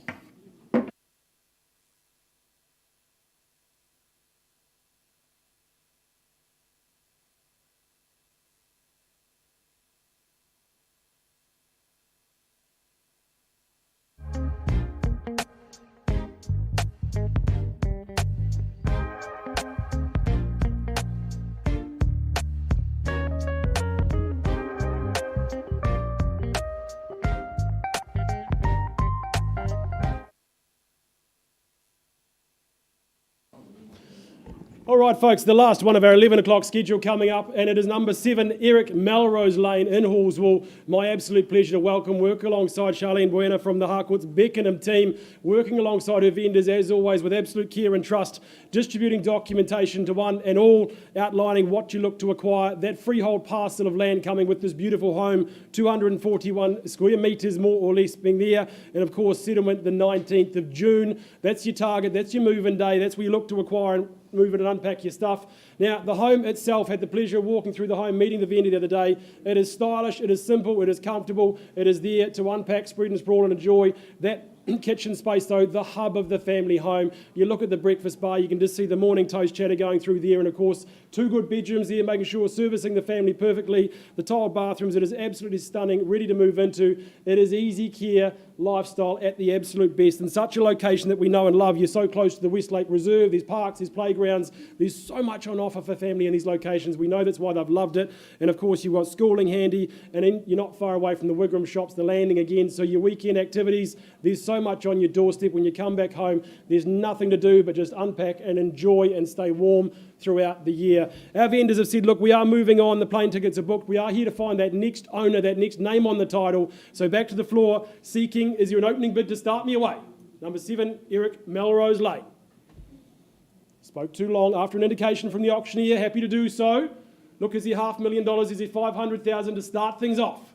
All right, folks, the last one of our 11 o'clock schedule coming up, and it is number 7, Eric Melrose Lane in Hallswell. My absolute pleasure to welcome, work alongside Charlene Buena from the Harcourts Beckenham team, working alongside her vendors, as always, with absolute care and trust, distributing documentation to one and all, outlining what you look to acquire, that freehold parcel of land coming with this beautiful home, 241 square metres more or less being there, and of course, settlement the 19th of June. That's your target, that's your move-in day, that's where you look to acquire and move it and unpack your stuff. Now, the home itself, had the pleasure of walking through the home, meeting the vendor the other day. It is stylish, it is simple, it is comfortable, it is there to unpack, spread and sprawl and enjoy. That kitchen space though, the hub of the family home. You look at the breakfast bar, you can just see the morning toast chatter going through there, and of course 2 good bedrooms there, making sure servicing the family perfectly. The tiled bathrooms, it is absolutely stunning, ready to move into. It is easy care lifestyle at the absolute best, in such a location that we know and love. You're so close to the Westlake Reserve, there's parks, there's playgrounds, there's so much on offer for family in these locations. We know that's why they've loved it, and of course you've got schooling handy, and then you're not far away from the Wigram shops, the landing again, so your weekend activities, there's so much on your doorstep. When you come back home, there's nothing to do but just unpack and enjoy and stay warm throughout the year. Our vendors have said, look, we are moving on, the plane tickets are booked, we are here to find that next owner, that next name on the title. So back to the floor, seeking, is there an opening bid to start me away? Number 7, Eric Melrose Lane. Spoke too long. After an indication from the auctioneer, happy to do so. Look, is there $500,000, is there $500,000 to start things off?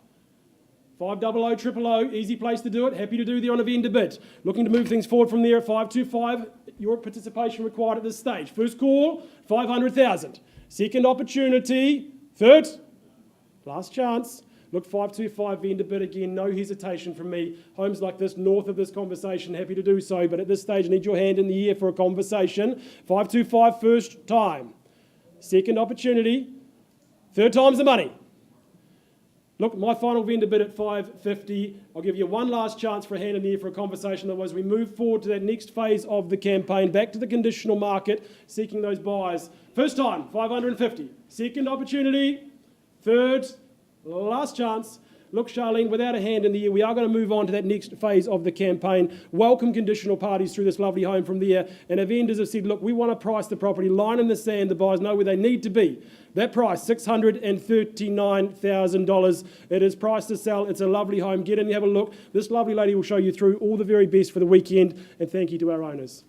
500 000, easy place to do it. Happy to do there on a vendor bid. Looking to move things forward from there at 525. Your participation required at this stage. First call, 500,000. Second opportunity, third, last chance. Look, 525 vendor bid again. No hesitation from me. Homes like this, north of this conversation, happy to do so. But at this stage, I need your hand in the air for a conversation. 525 first time. Second opportunity. Third time's the money. Look, my final vendor bid at $550. I'll give you one last chance for a hand in the air for a conversation. Otherwise, we move forward to that next phase of the campaign, back to the conditional market, seeking those buyers. First time, $550. Second opportunity. Third, last chance. Look, Charlene, without a hand in the air, we are going to move on to that next phase of the campaign. Welcome conditional parties through this lovely home from there. And our vendors have said, look, we want to price the property, line in the sand, the buyers know where they need to be. That price, $639,000. It is priced to sell. It's a lovely home. Get in and have a look. This lovely lady will show you through all the very best for the weekend. And thank you to our owners.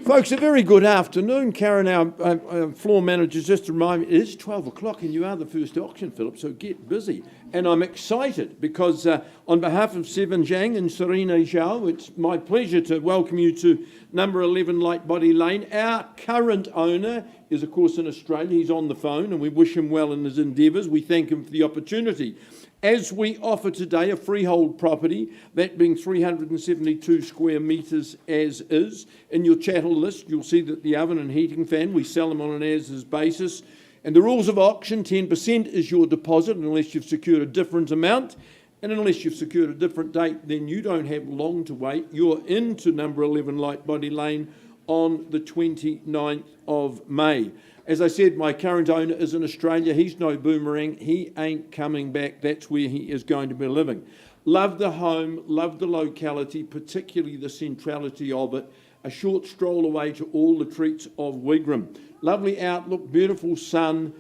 Folks, a very good afternoon. Karen, our floor manager, just to remind me, it is 12 o'clock and you are the first auction, Philip, so get busy. And I'm excited because on behalf of Seven Zhang and Serena Zhao, it's my pleasure to welcome you to number 11 Lightbody Lane. Our current owner is, of course, in Australia. He's on the phone and we wish him well in his endeavours. We thank him for the opportunity. As we offer today a freehold property, that being 372 square metres as is. In your chattel list, you'll see that the oven and heating fan, we sell them on an as-is basis. And the rules of auction, 10% is your deposit unless you've secured a different amount. And unless you've secured a different date, then you don't have long to wait. You're into number 11 Lightbody Lane on the 29th of May. As I said, my current owner is in Australia. He's no boomerang. He ain't coming back. That's where he is going to be living. Love the home, love the locality, particularly the centrality of it. A short stroll away to all the treats of Wigram. Lovely outlook, beautiful sun,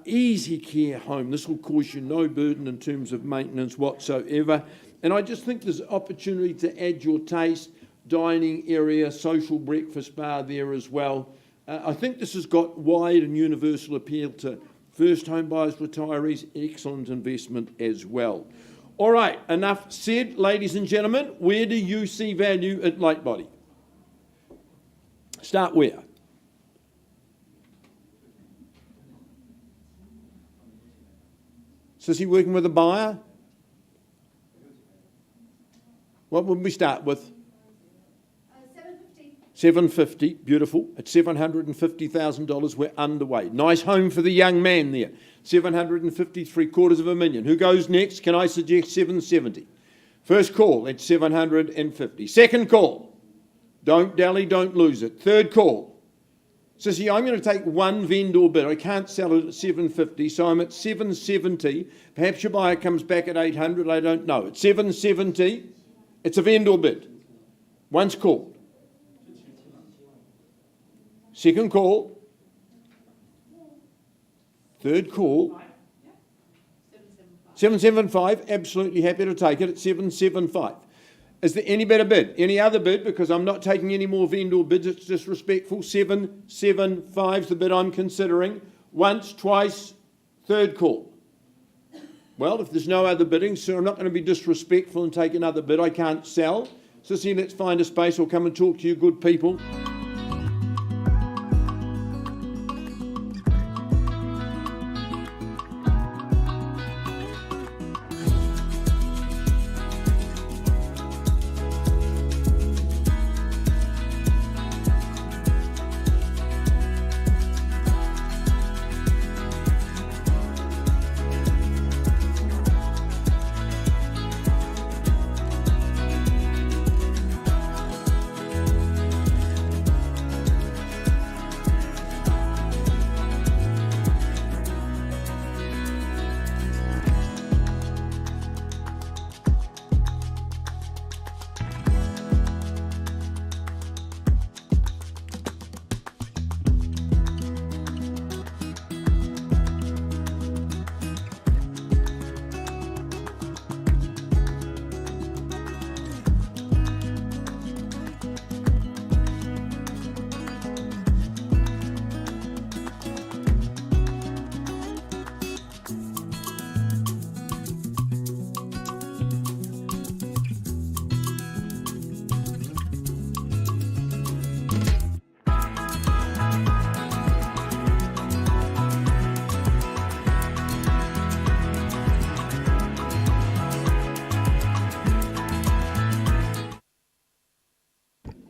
easy care home. This will cause you no burden in terms of maintenance whatsoever. And I just think there's opportunity to add your taste, dining area, social breakfast bar there as well. I think this has got wide and universal appeal to first home buyers, retirees, excellent investment as well. All right, enough said, ladies and gentlemen. Where do you see value at Lightbody? Start where? Sissy working with a buyer? What would we start with? 750, beautiful. At $750,000, we're underway. Nice home for the young man there. 750, $750,000. Who goes next? Can I suggest 770? First call at 750. Second call. Don't dally, don't lose it. Third call. Sissy, I'm going to take one vendor bid. I can't sell it at 750, so I'm at 770. Perhaps your buyer comes back at 800, I don't know. At 770, it's a vendor bid. Once called. Second call. Third call. 775, absolutely happy to take it at 775. Is there any better bid? Any other bid? Because I'm not taking any more vendor bids, it's disrespectful. 775 is the bid I'm considering. Once, twice, third call. Well, if there's no other bidding, sir, I'm not going to be disrespectful and take another bid. I can't sell. Sissy, let's find a space. I'll come and talk to you good people.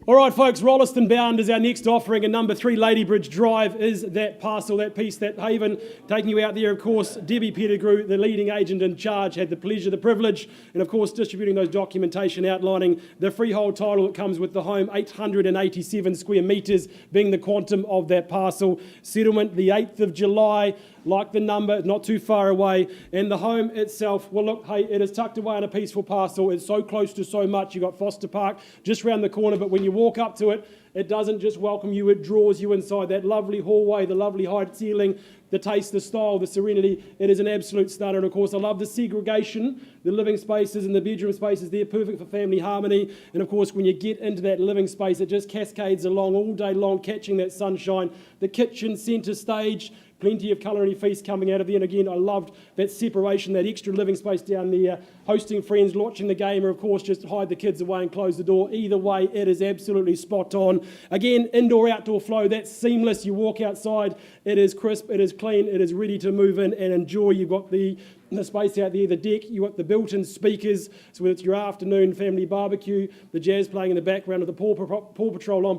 All right, folks, Rolleston Bound is our next offering, and number 3 Ladybridge Drive is that parcel, that piece, that haven. Taking you out there, of course, Debbie Pettigrew, the leading agent in charge, had the pleasure, the privilege, and of course distributing those documentation outlining the freehold title that comes with the home, 887 square metres being the quantum of that parcel. Settlement the 8th of July. Like the number, not too far away. And the home itself, well look, hey, it is tucked away in a peaceful parcel. It's so close to so much. You've got Foster Park just round the corner, but when you walk up to it, it doesn't just welcome you, it draws you inside. That lovely hallway, the lovely high ceiling, the taste, the style, the serenity. It is an absolute stunner. And of course, I love the segregation, the living spaces and the bedroom spaces. They're perfect for family harmony. And of course, when you get into that living space, it just cascades along all day long, catching that sunshine. The kitchen, centre stage, plenty of culinary feast coming out of there. And again, I loved that separation, that extra living space down there, hosting friends, watching the game, or of course just hide the kids away and close the door. Either way, it is absolutely spot on. Again, indoor-outdoor flow, that's seamless. You walk outside, it is crisp, it is clean, it is ready to move in and enjoy. You've got the space out there, the deck, you've got the built-in speakers, so whether it's your afternoon family barbecue, the jazz playing in the background of the Paw Patrol on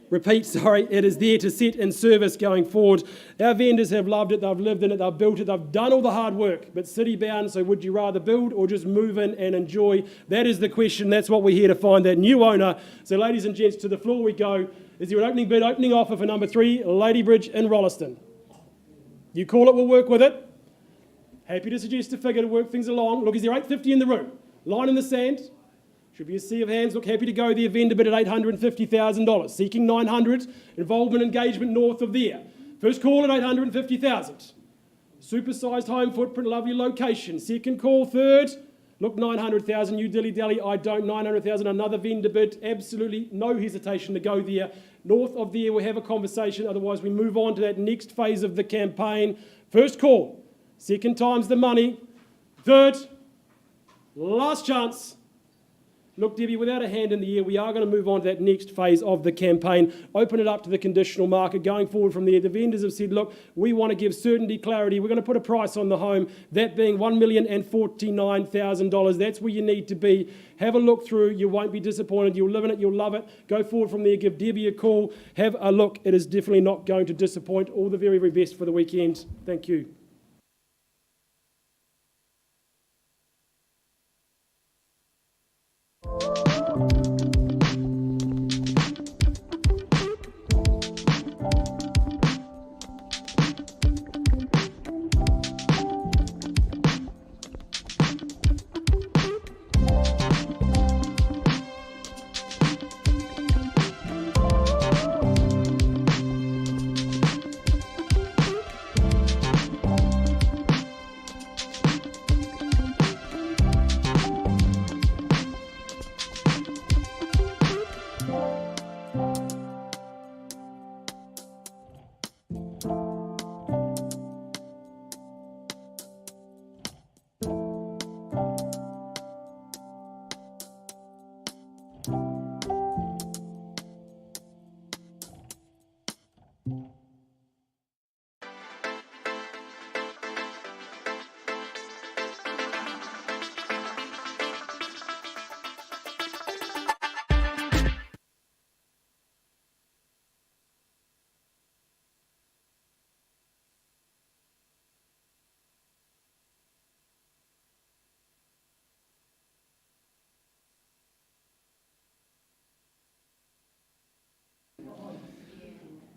repeat, it is there to set in service going forward. Our vendors have loved it, they've lived in it, they've built it, they've done all the hard work, but city bound, so would you rather build or just move in and enjoy? That is the question, that's what we're here to find, that new owner. So ladies and gents, to the floor we go. Is there an opening bid, opening offer for number 3, Ladybridge in Rolleston? You call it, we'll work with it. Happy to suggest a figure to work things along. Look, is there 850 in the room? Line in the sand. Should be a sea of hands. Look, happy to go there. Vendor bid at $850,000. Seeking 900. Involvement, engagement north of there. First call at 850,000. Super-sized home footprint, lovely location. Second call, third. Look, 900,000. You dilly-dally. I don't. 900,000. Another vendor bid. Absolutely no hesitation to go there. North of there, we'll have a conversation. Otherwise, we move on to that next phase of the campaign. First call. Second time's the money. Third. Last chance. Look, Debbie, without a hand in the air, we are going to move on to that next phase of the campaign, open it up to the conditional market. Going forward from there, the vendors have said, look, we want to give certainty, clarity. We're going to put a price on the home, that being $1,049,000. That's where you need to be. Have a look through. You won't be disappointed. You'll live in it. You'll love it. Go forward from there. Give Debbie a call. Have a look. It is definitely not going to disappoint. All the very, very best for the weekend. Thank you.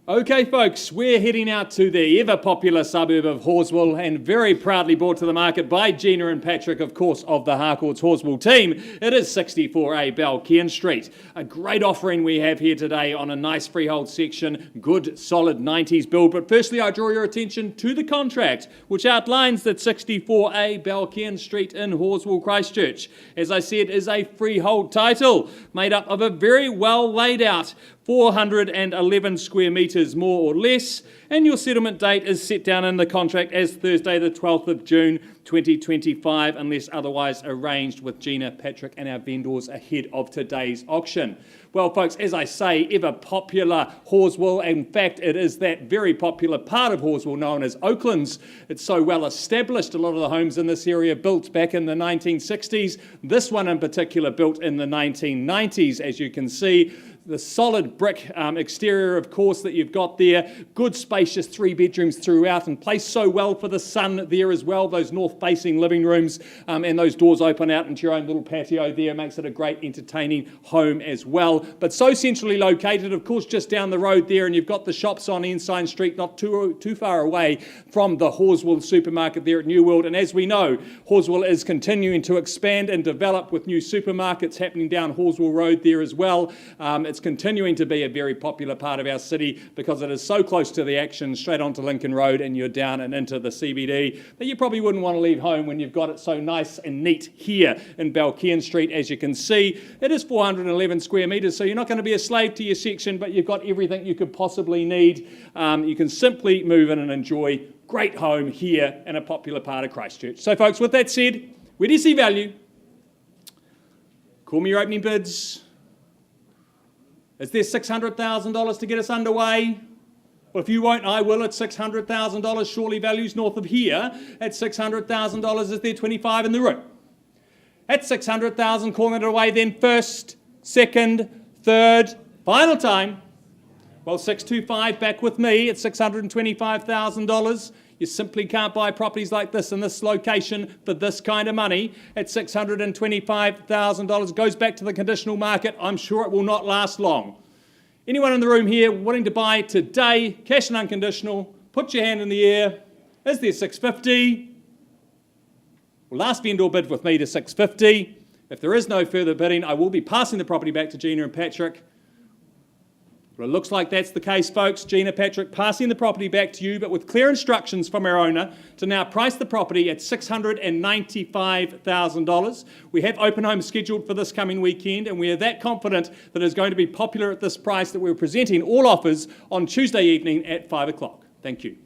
Okay, folks, we're heading out to the ever-popular suburb of Horswell and very proudly brought to the market by Gina and Patrick, of course, of the Harcourts Horswell team. It is 64A Balcairn Street. A great offering we have here today on a nice freehold section, good, solid 90s build. But firstly, I draw your attention to the contract, which outlines that 64A Balcairn Street in Horswell, Christchurch, as I said, is a freehold title made up of a very well laid out 411 square metres more or less, and your settlement date is set down in the contract as Thursday the 12th of June 2025 unless otherwise arranged with Gina, Patrick and our vendors ahead of today's auction. Well folks, as I say, ever popular Horswell, in fact it is that very popular part of Horswell known as Oaklands. It's so well established, a lot of the homes in this area built back in the 1960s, this one in particular built in the 1990s as you can see. The solid brick exterior, of course, that you've got there. Good, spacious 3 bedrooms throughout and placed so well for the sun there as well. Those north-facing living rooms and those doors open out into your own little patio there. Makes it a great entertaining home as well. But so centrally located, of course, just down the road there. And you've got the shops on Ensign Street, not too far away from the Horswell supermarket there at New World. And as we know, Horswell is continuing to expand and develop with new supermarkets happening down Horswell Road there as well. It's it's continuing to be a very popular part of our city because it is so close to the action, straight onto Lincoln Road, and you're down and into the CBD, that you probably wouldn't want to leave home when you've got it so nice and neat here in Balcairn Street. As you can see, it is 411 square metres, so you're not going to be a slave to your section, but you've got everything you could possibly need. You can simply move in and enjoy great home here in a popular part of Christchurch. So folks, with that said, where do you see value? Call me your opening bids. Is there $600,000 to get us underway? Well, if you won't, I will. At $600,000, surely values north of here. At $600,000, is there 25 in the room? At $600,000, calling it away then first, second, third, final time. Well, 625 back with me at $625,000. You simply can't buy properties like this in this location for this kind of money. At $625,000, goes back to the conditional market. I'm sure it will not last long. Anyone in the room here willing to buy today, cash and unconditional, put your hand in the air. Is there 650? Well, last vendor bid with me to 650. If there is no further bidding, I will be passing the property back to Gina and Patrick. Well, it looks like that's the case, folks. Gina, Patrick, passing the property back to you, but with clear instructions from our owner to now price the property at $695,000. We have open homes scheduled for this coming weekend, and we are that confident that it's going to be popular at this price that we're presenting all offers on Tuesday evening at 5 o'clock. Thank you.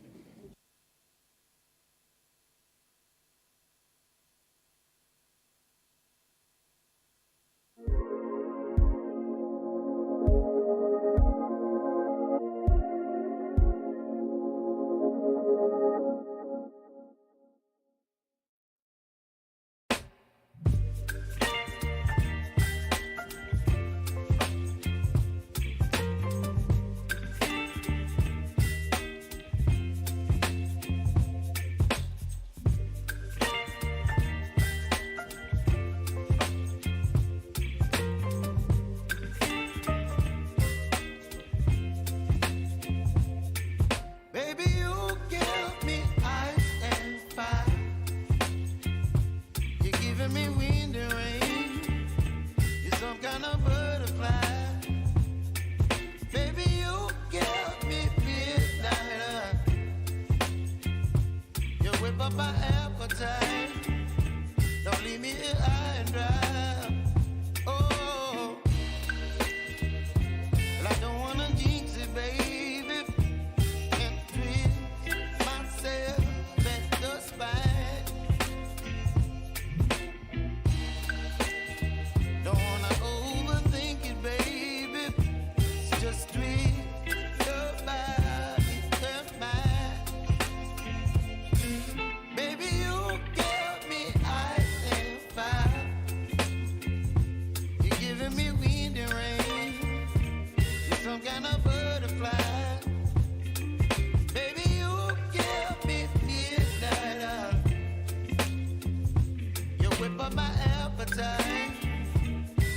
Baby, you give me ice and fire. You're giving me wind and rain. You're some kind of butterfly. Baby, you give me midnight. You whip up my appetite. Don't leave me here high and dry. Oh, well, I don't wanna jinx it, baby.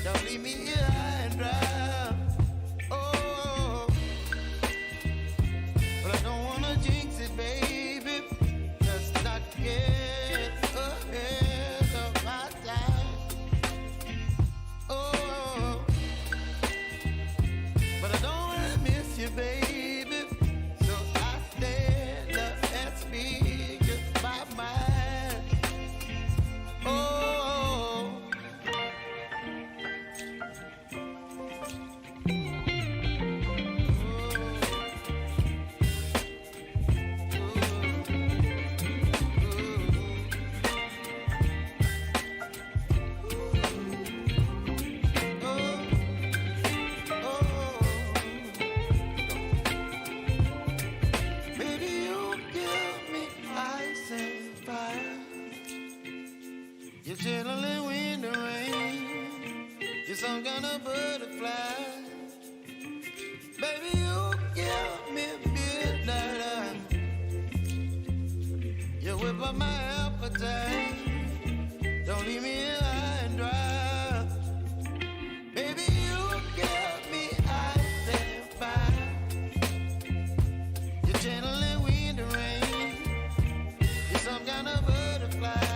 Don't leave me here high and dry. Oh, but I don't wanna jinx it, baby. Just not get ahead of my time. Oh, but I don't wanna miss you, baby. So I stand up and speak just my mind. Oh. You're chilling wind and rain. You're some kind of butterfly. Baby, you give me midnight. You whip up my appetite. Don't leave me here high and dry. Baby, you give me ice and fire. You're channeling wind and rain. You're some kind of butterfly.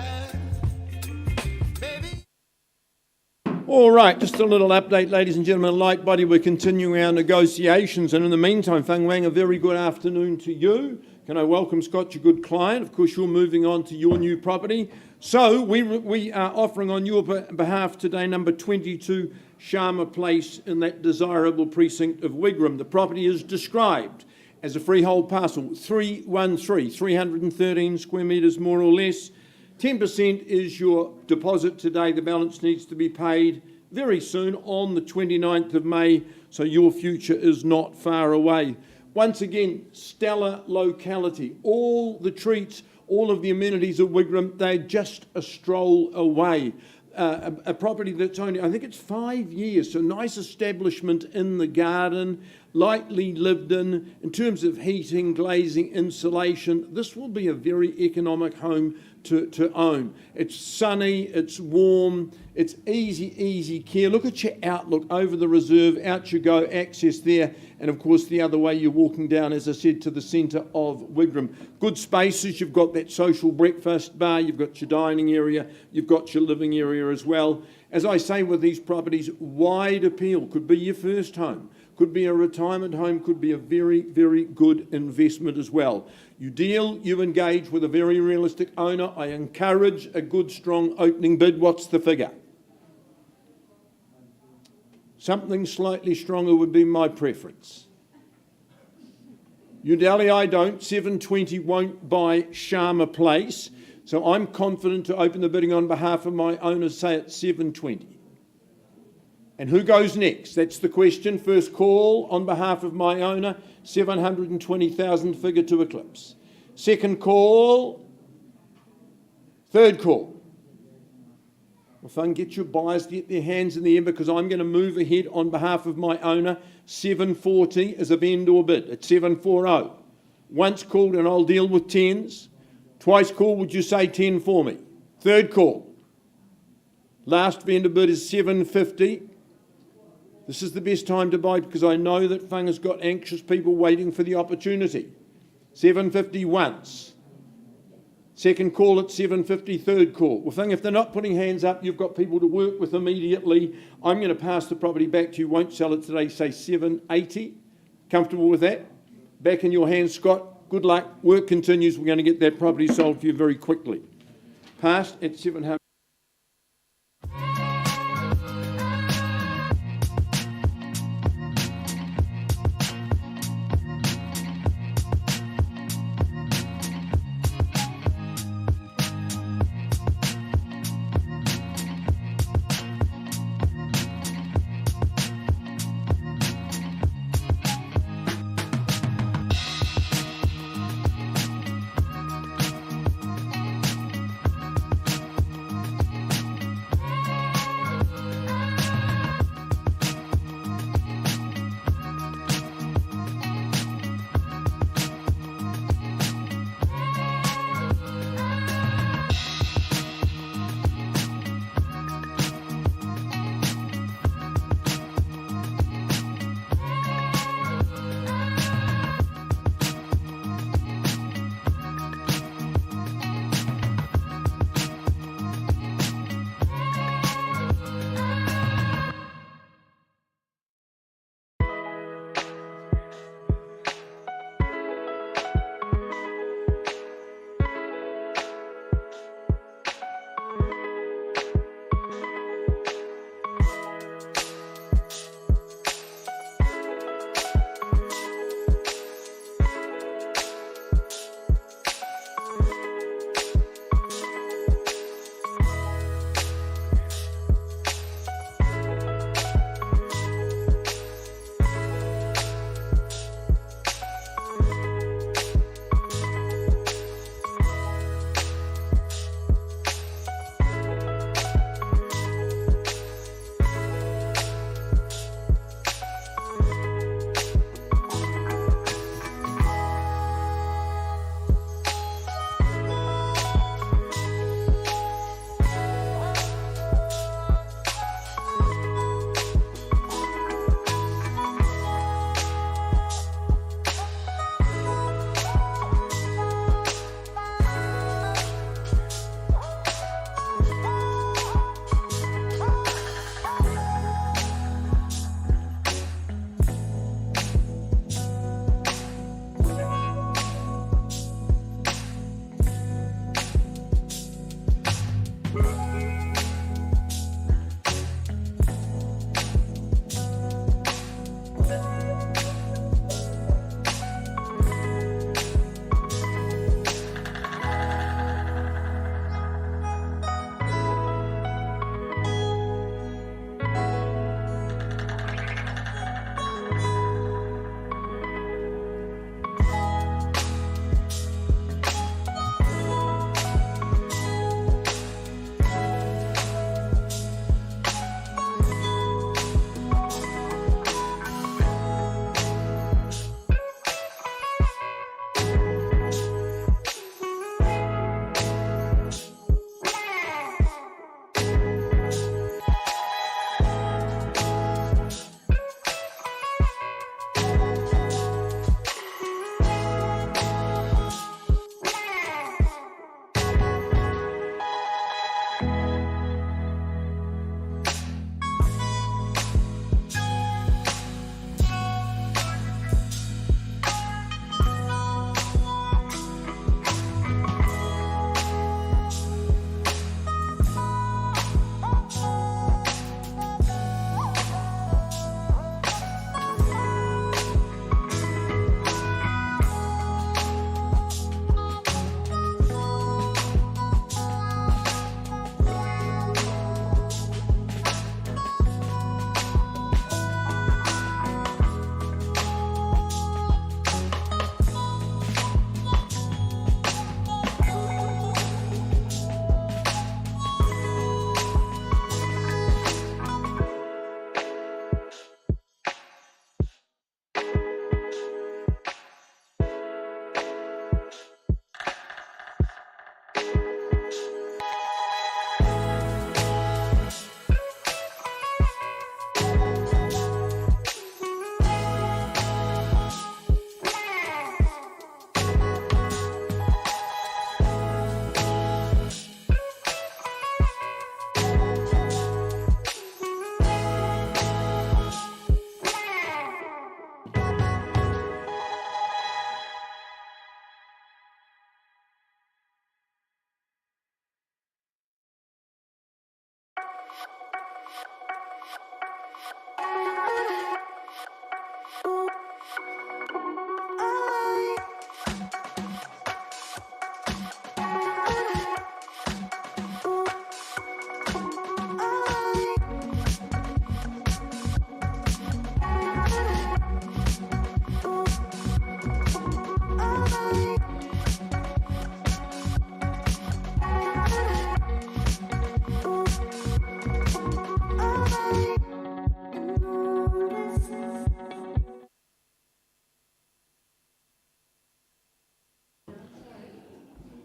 All right, just a little update, ladies and gentlemen. Light Buddy, we're continuing our negotiations. And in the meantime, Fang Wang, a very good afternoon to you. Can I welcome Scott, your good client? Of course, you're moving on to your new property. So we are offering on your behalf today number 22 Sharma Place in that desirable precinct of Wigram. The property is described as a freehold parcel, 313, 313 square metres more or less. 10% is your deposit today. The balance needs to be paid very soon on the 29th of May, so your future is not far away. Once again, stellar locality. All the treats, all of the amenities of Wigram, they're just a stroll away. A property that's only, I think it's 5 years, so nice establishment in the garden, lightly lived in terms of heating, glazing, insulation. This will be a very economic home to own. It's sunny, it's warm, it's easy care. Look at your outlook over the reserve, out you go, access there, and of course the other way you're walking down, as I said, to the centre of Wigram. Good spaces, you've got that social breakfast bar, you've got your dining area, you've got your living area as well. As I say with these properties, wide appeal, could be your first home, could be a retirement home, could be a very, very good investment as well. You deal, you engage with a very realistic owner. I encourage a good, strong opening bid. What's the figure? Something slightly stronger would be my preference. You dally, I don't. 720 won't buy Sharma Place. So I'm confident to open the bidding on behalf of my owners, say at 720. And who goes next? That's the question. First call on behalf of my owner, 720,000 figure to eclipse. Second call. Third call. Well, fun, get your buyers to get their hands in the air because I'm going to move ahead on behalf of my owner. 740 is a vendor bid at 740. Once called and I'll deal with tens. Twice called, would you say 10 for me? Third call. Last vendor bid is 750. This is the best time to buy because I know that Fung has got anxious people waiting for the opportunity. 750 once. Second call at 750, third call. Well, Fung, if they're not putting hands up, you've got people to work with immediately. I'm going to pass the property back to you. Won't sell it today, say 780. Comfortable with that? Back in your hands, Scott. Good luck. Work continues. We're going to get that property sold for you very quickly. Passed at 700.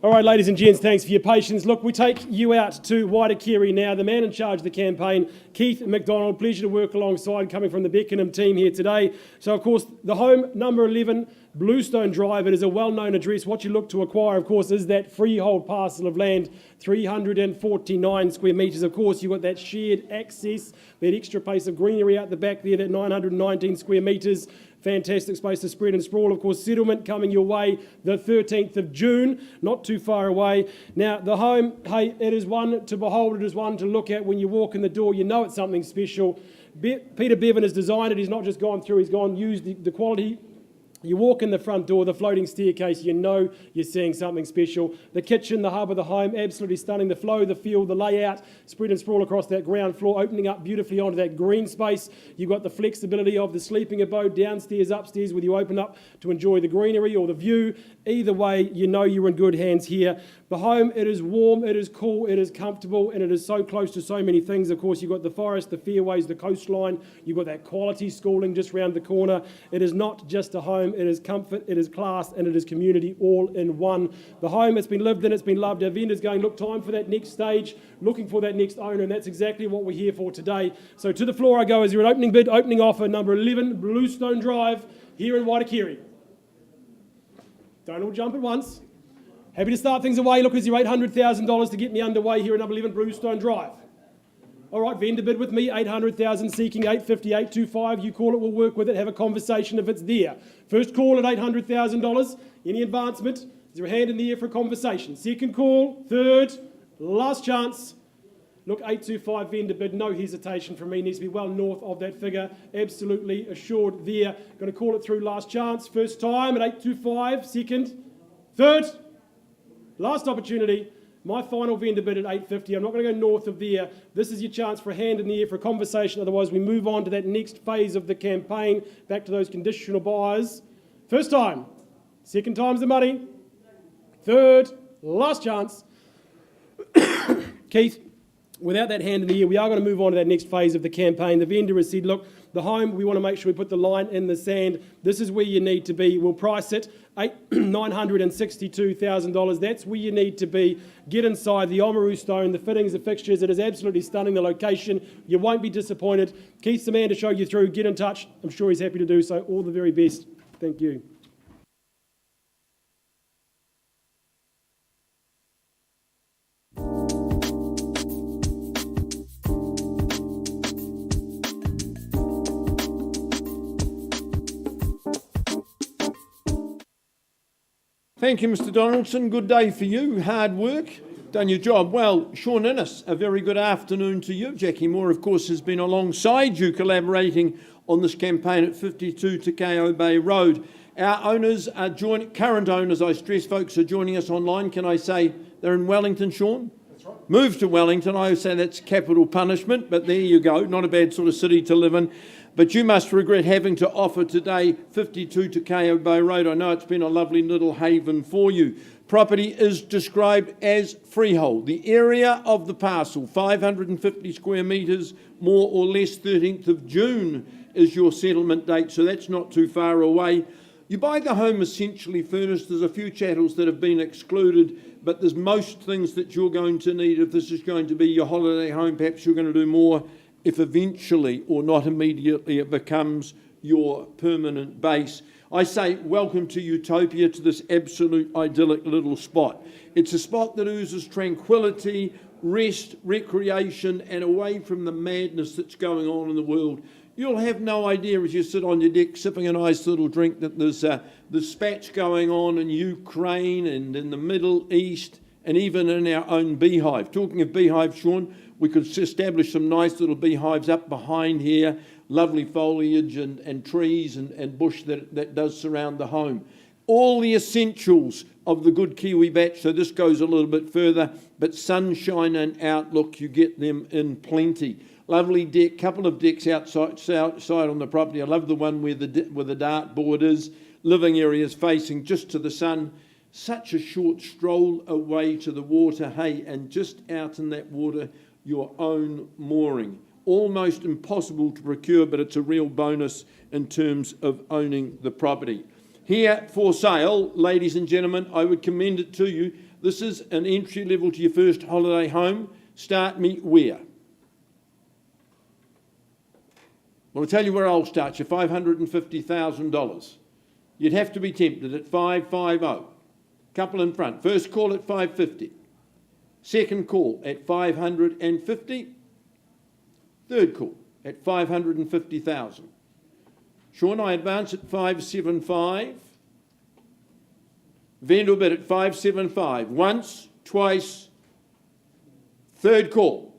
All right, ladies and gents, thanks for your patience. Look, we take you out to Waitakere now. The man in charge of the campaign, Keith McDonald. Pleasure to work alongside, coming from the Beckenham team here today. So, of course, the home, number 11, Bluestone Drive. It is a well-known address. What you look to acquire, of course, is that freehold parcel of land, 349 square metres. Of course, you've got that shared access, that extra place of greenery out the back there, that 919 square metres. Fantastic space to spread and sprawl. Of course, settlement coming your way the 13th of June, not too far away. Now, the home, hey, it is one to behold. It is one to look at. When you walk in the door, you know it's something special. Peter Bevan has designed it. He's not just gone through, he's used the quality. You walk in the front door, the floating staircase, you know you're seeing something special. The kitchen, the hub of the home, absolutely stunning. The flow, the feel, the layout, spread and sprawl across that ground floor, opening up beautifully onto that green space. You've got the flexibility of the sleeping abode downstairs, upstairs, whether you open up to enjoy the greenery or the view. Either way, you know you're in good hands here. The home, it is warm, it is cool, it is comfortable, and it is so close to so many things. Of course, you've got the forest, the fairways, the coastline. You've got that quality schooling just round the corner. It is not just a home, it is comfort, it is class, and it is community all in one. The home, it's been lived in, it's been loved. Our vendors going, look, time for that next stage, looking for that next owner, and that's exactly what we're here for today. So to the floor I go as your opening bid, opening offer, number 11, Bluestone Drive, here in Waitakere. Don't all jump at once. Happy to start things away. Look, it's your $800,000 to get me underway here at number 11 Bluestone Drive. All right, vendor bid with me, 800,000, seeking 850, 825. You call it, we'll work with it, have a conversation if it's there. First call at $800,000. Any advancement? Is there a hand in the air for a conversation? Second call, third, last chance. Look, 825 vendor bid, no hesitation from me. Needs to be well north of that figure. Absolutely assured there. Going to call it through, last chance. First time at 825, second, third. Last opportunity, my final vendor bid at 850. I'm not going to go north of there. This is your chance for a hand in the air for a conversation. Otherwise, we move on to that next phase of the campaign, back to those conditional buyers. First time, second time's the money. Third, last chance. Keith, without that hand in the air, we are going to move on to that next phase of the campaign. The vendor has said, look, the home, we want to make sure we put the line in the sand. This is where you need to be. We'll price it $962,000. That's where you need to be. Get inside the Oamaru stone, the fittings, the fixtures. It is absolutely stunning, the location. You won't be disappointed. Keith's the man to show you through. Get in touch. I'm sure he's happy to do so. All the very best. Thank you. Thank you, Mr. Donaldson. Good day for you. Hard work. Done your job well. Sean Innes, a very good afternoon to you. Jackie Moore, of course, has been alongside you collaborating on this campaign at 52 Takeo Bay Road. Our owners are current owners, I stress, folks, are joining us online. Can I say they're in Wellington, Sean? That's right. Move to Wellington. I say that's capital punishment, but there you go. Not a bad sort of city to live in. But you must regret having to offer today 52 Takeo Bay Road. I know it's been a lovely little haven for you. Property is described as freehold. The area of the parcel, 550 square metres, more or less. 13th of June is your settlement date, so that's not too far away. You buy the home essentially furnished. There's a few chattels that have been excluded, but there's most things that you're going to need if this is going to be your holiday home. Perhaps you're going to do more if eventually or not immediately it becomes your permanent base. I say welcome to Utopia, to this absolute idyllic little spot. It's a spot that oozes tranquility, rest, recreation, and away from the madness that's going on in the world. You'll have no idea as you sit on your deck sipping a nice little drink that there's spats going on in Ukraine and in the Middle East and even in our own beehive. Talking of beehive, Sean, we could establish some nice little beehives up behind here, lovely foliage and trees and bush that does surround the home. All the essentials of the good Kiwi batch, so this goes a little bit further, but sunshine and outlook, you get them in plenty. Lovely deck, couple of decks outside on the property. I love the one where the dartboard is. Living areas facing just to the sun. Such a short stroll away to the water, hey, and just out in that water, your own mooring. Almost impossible to procure, but it's a real bonus in terms of owning the property. Here for sale, ladies and gentlemen, I would commend it to you, This is an entry level to your first holiday home. Start me where? Well, I'll tell you where I'll start you, $550,000. You'd have to be tempted at 550. Couple in front. First call at 550. Second call at 550. Third call at 550,000. Sean, I advance at 575. Vendor bid at 575. Once, twice. Third call.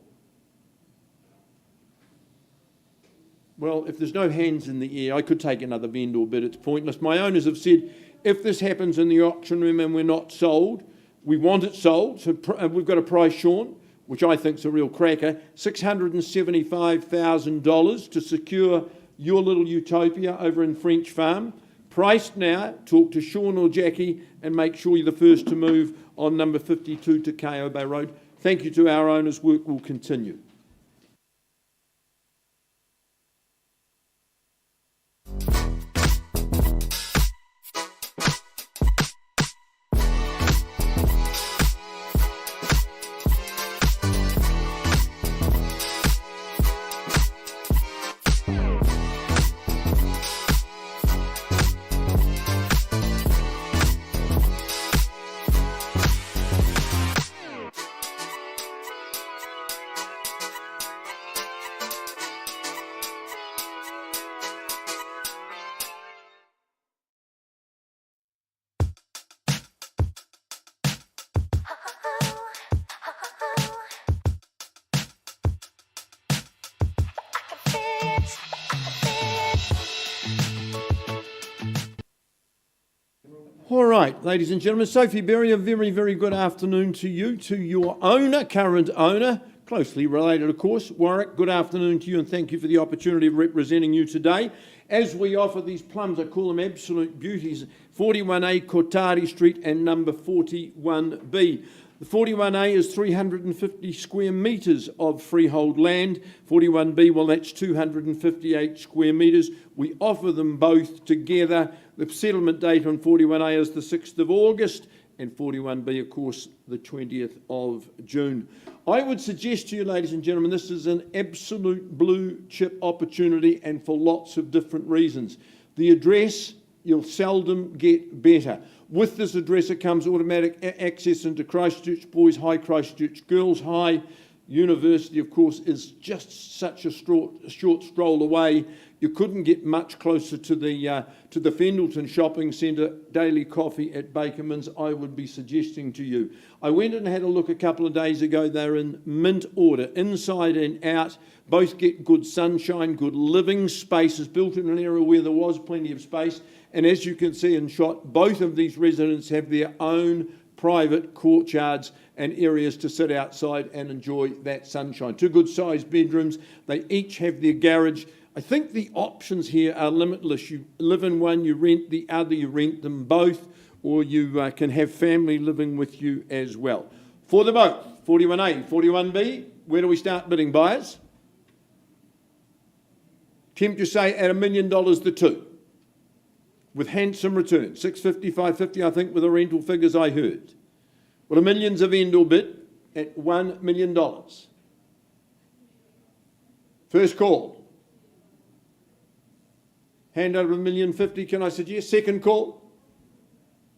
Well, if there's no hands in the air, I could take another vendor bid. It's pointless. My owners have said, if this happens in the auction room and we're not sold, we want it sold. So we've got a price, Sean, which I think is a real cracker, $675,000 to secure your little utopia over in French Farm. Priced now. Talk to Sean or Jackie and make sure you're the first to move on number 52 to Ko Bay Road. Thank you to our owners. Work will continue. All right, ladies and gentlemen, Sophie Berry, a very, very good afternoon to you, to your owner, current owner, closely related, of course. Warwick, good afternoon to you and thank you for the opportunity of representing you today. As we offer these plums, I call them absolute beauties, 41A Kotari Street and number 41B. The 41A is 350 square metres of freehold land. 41B, well, that's 258 square metres. We offer them both together. The settlement date on 41A is the 6th of August and 41B, of course, the 20th of June. I would suggest to you, ladies and gentlemen, this is an absolute blue chip opportunity and for lots of different reasons. The address, you'll seldom get better. With this address, it comes automatic access into Christchurch Boys High, Christchurch Girls High. University, of course, is just such a short stroll away. You couldn't get much closer to the Fendleton Shopping Centre. Daily coffee at Bakerman's, I would be suggesting to you. I went and had a look a couple of days ago. They're in mint order, inside and out. Both get good sunshine, good living spaces, built in an area where there was plenty of space. And as you can see in shot, both of these residents have their own private courtyards and areas to sit outside and enjoy that sunshine. Two good sized bedrooms. They each have their garage. I think the options here are limitless. You live in one, you rent the other, you rent them both, or you can have family living with you as well. For the both, 41A, 41B, where do we start bidding, buyers? Tempt you say at $1 million the two, with handsome returns, 650, 550, I think, with the rental figures I heard. Well, $1 million's a vendor bid at $1 million. First call. Hand over $1,050,000, can I suggest? Second call.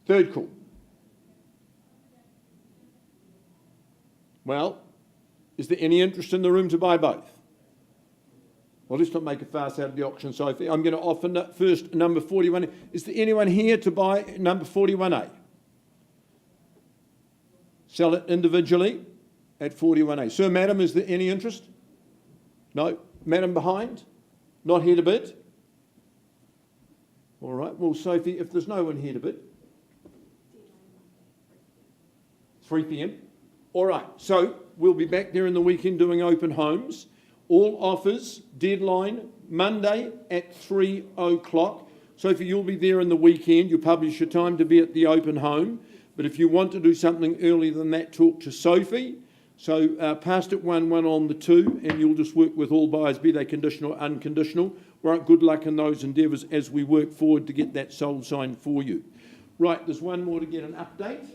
Third call. Well, is there any interest in the room to buy both? Well, let's not make a fuss out of the auction, Sophie. I'm going to offer first number 41. Is there anyone here to buy number 41A? Sell it individually at 41A. Sir, madam, is there any interest? No? Madam behind? Not here to bid? All right. Well, Sophie, if there's no one here to bid, 3 p.m. All right. So we'll be back there in the weekend doing open homes. All offers, deadline, Monday at 3 o'clock. Sophie, you'll be there in the weekend. You'll publish your time to be at the open home. But if you want to do something earlier than that, talk to Sophie. So past at 1 on the 2, and you'll just work with all buyers, be they conditional or unconditional. All right, good luck in those endeavours as we work forward to get that sold sign for you. Right, there's one more to get an update.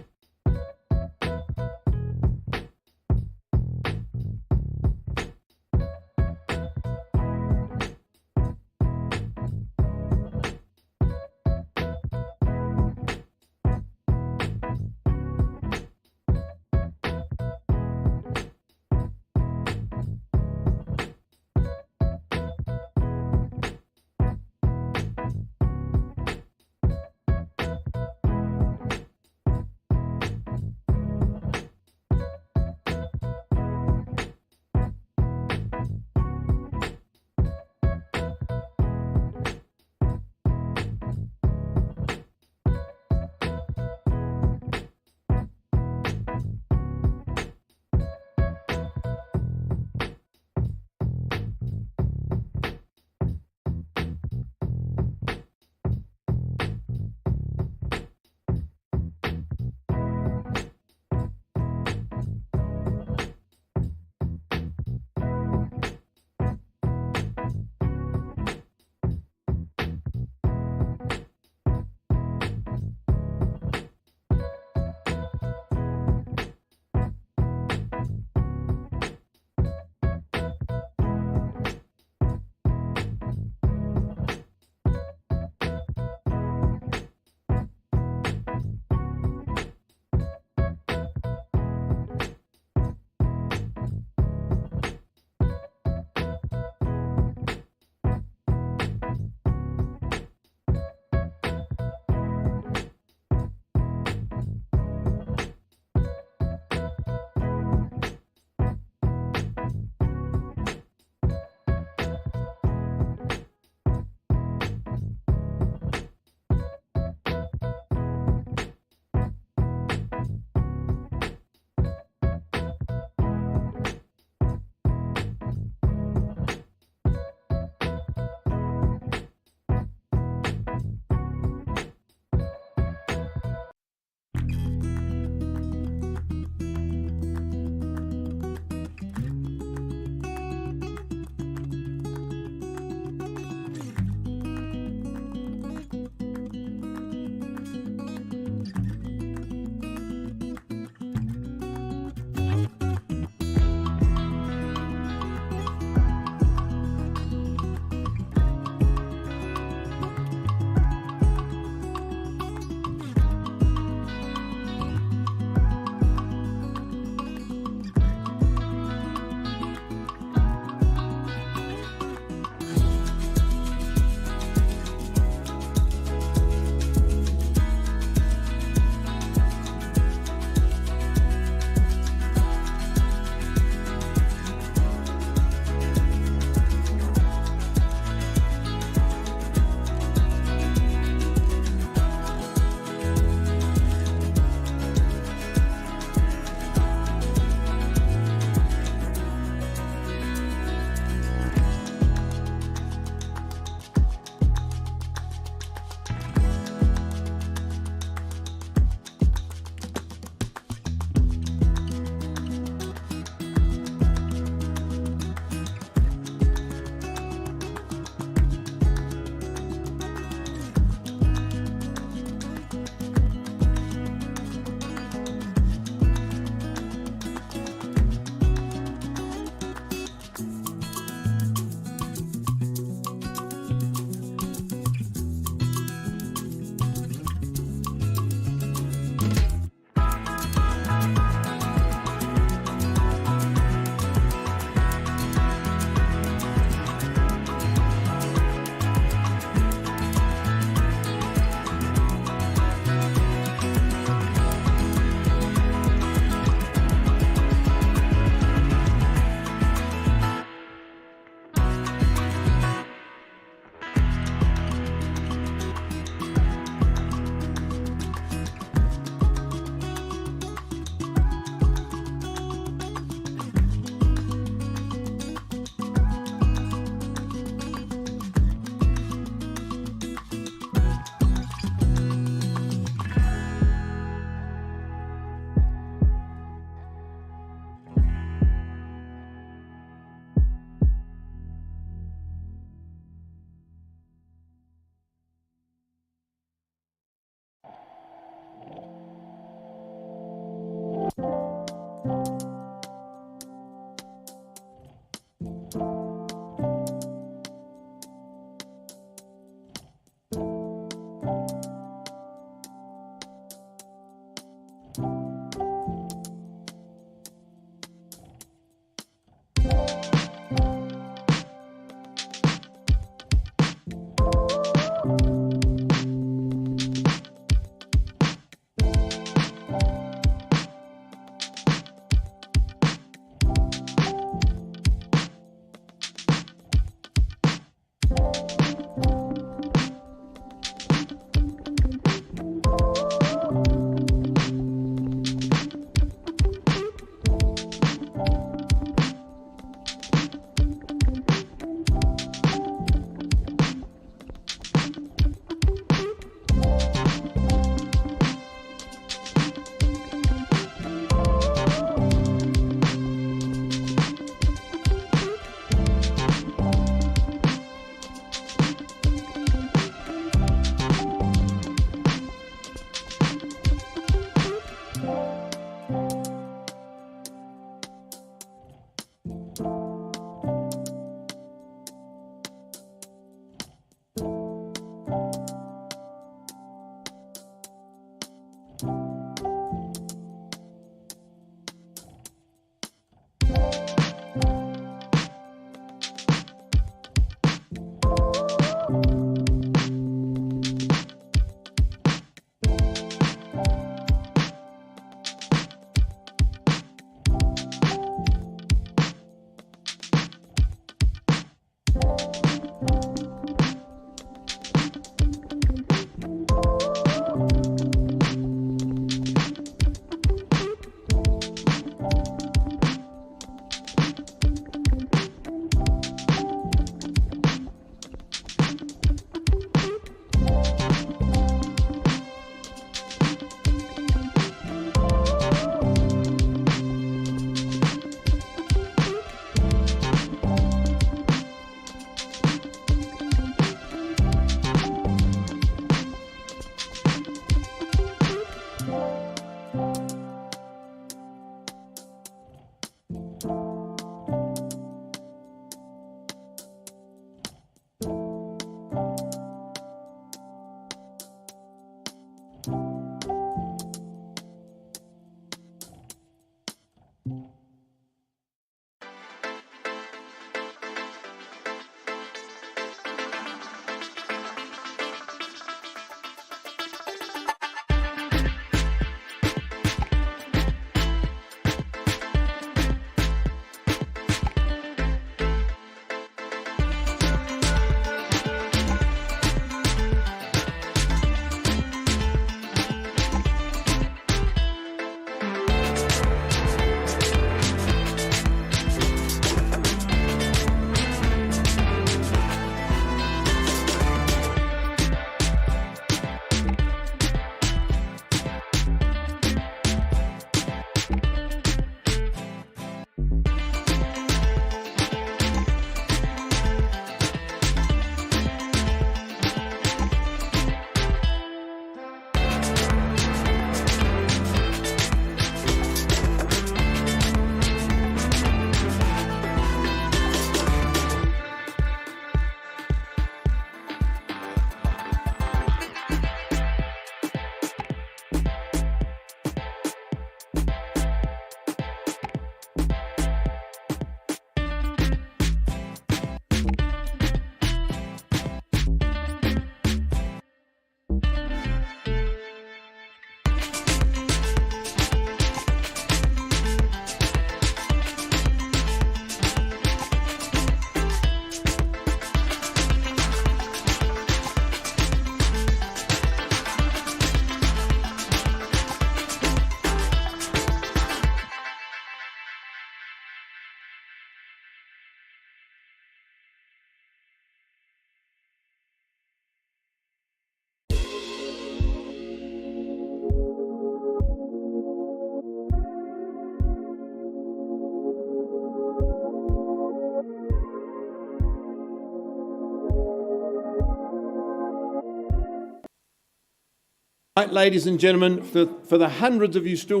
Right, ladies and gentlemen, for the hundreds of you still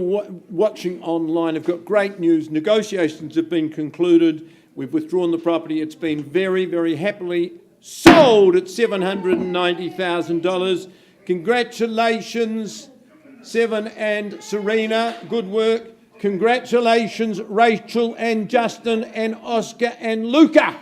watching online, I've got great news. Negotiations have been concluded. We've withdrawn the property. It's been very, very happily sold at $790,000. Congratulations, 7 and Serena. Good work. Congratulations, Rachel and Justin and Oscar and Luca.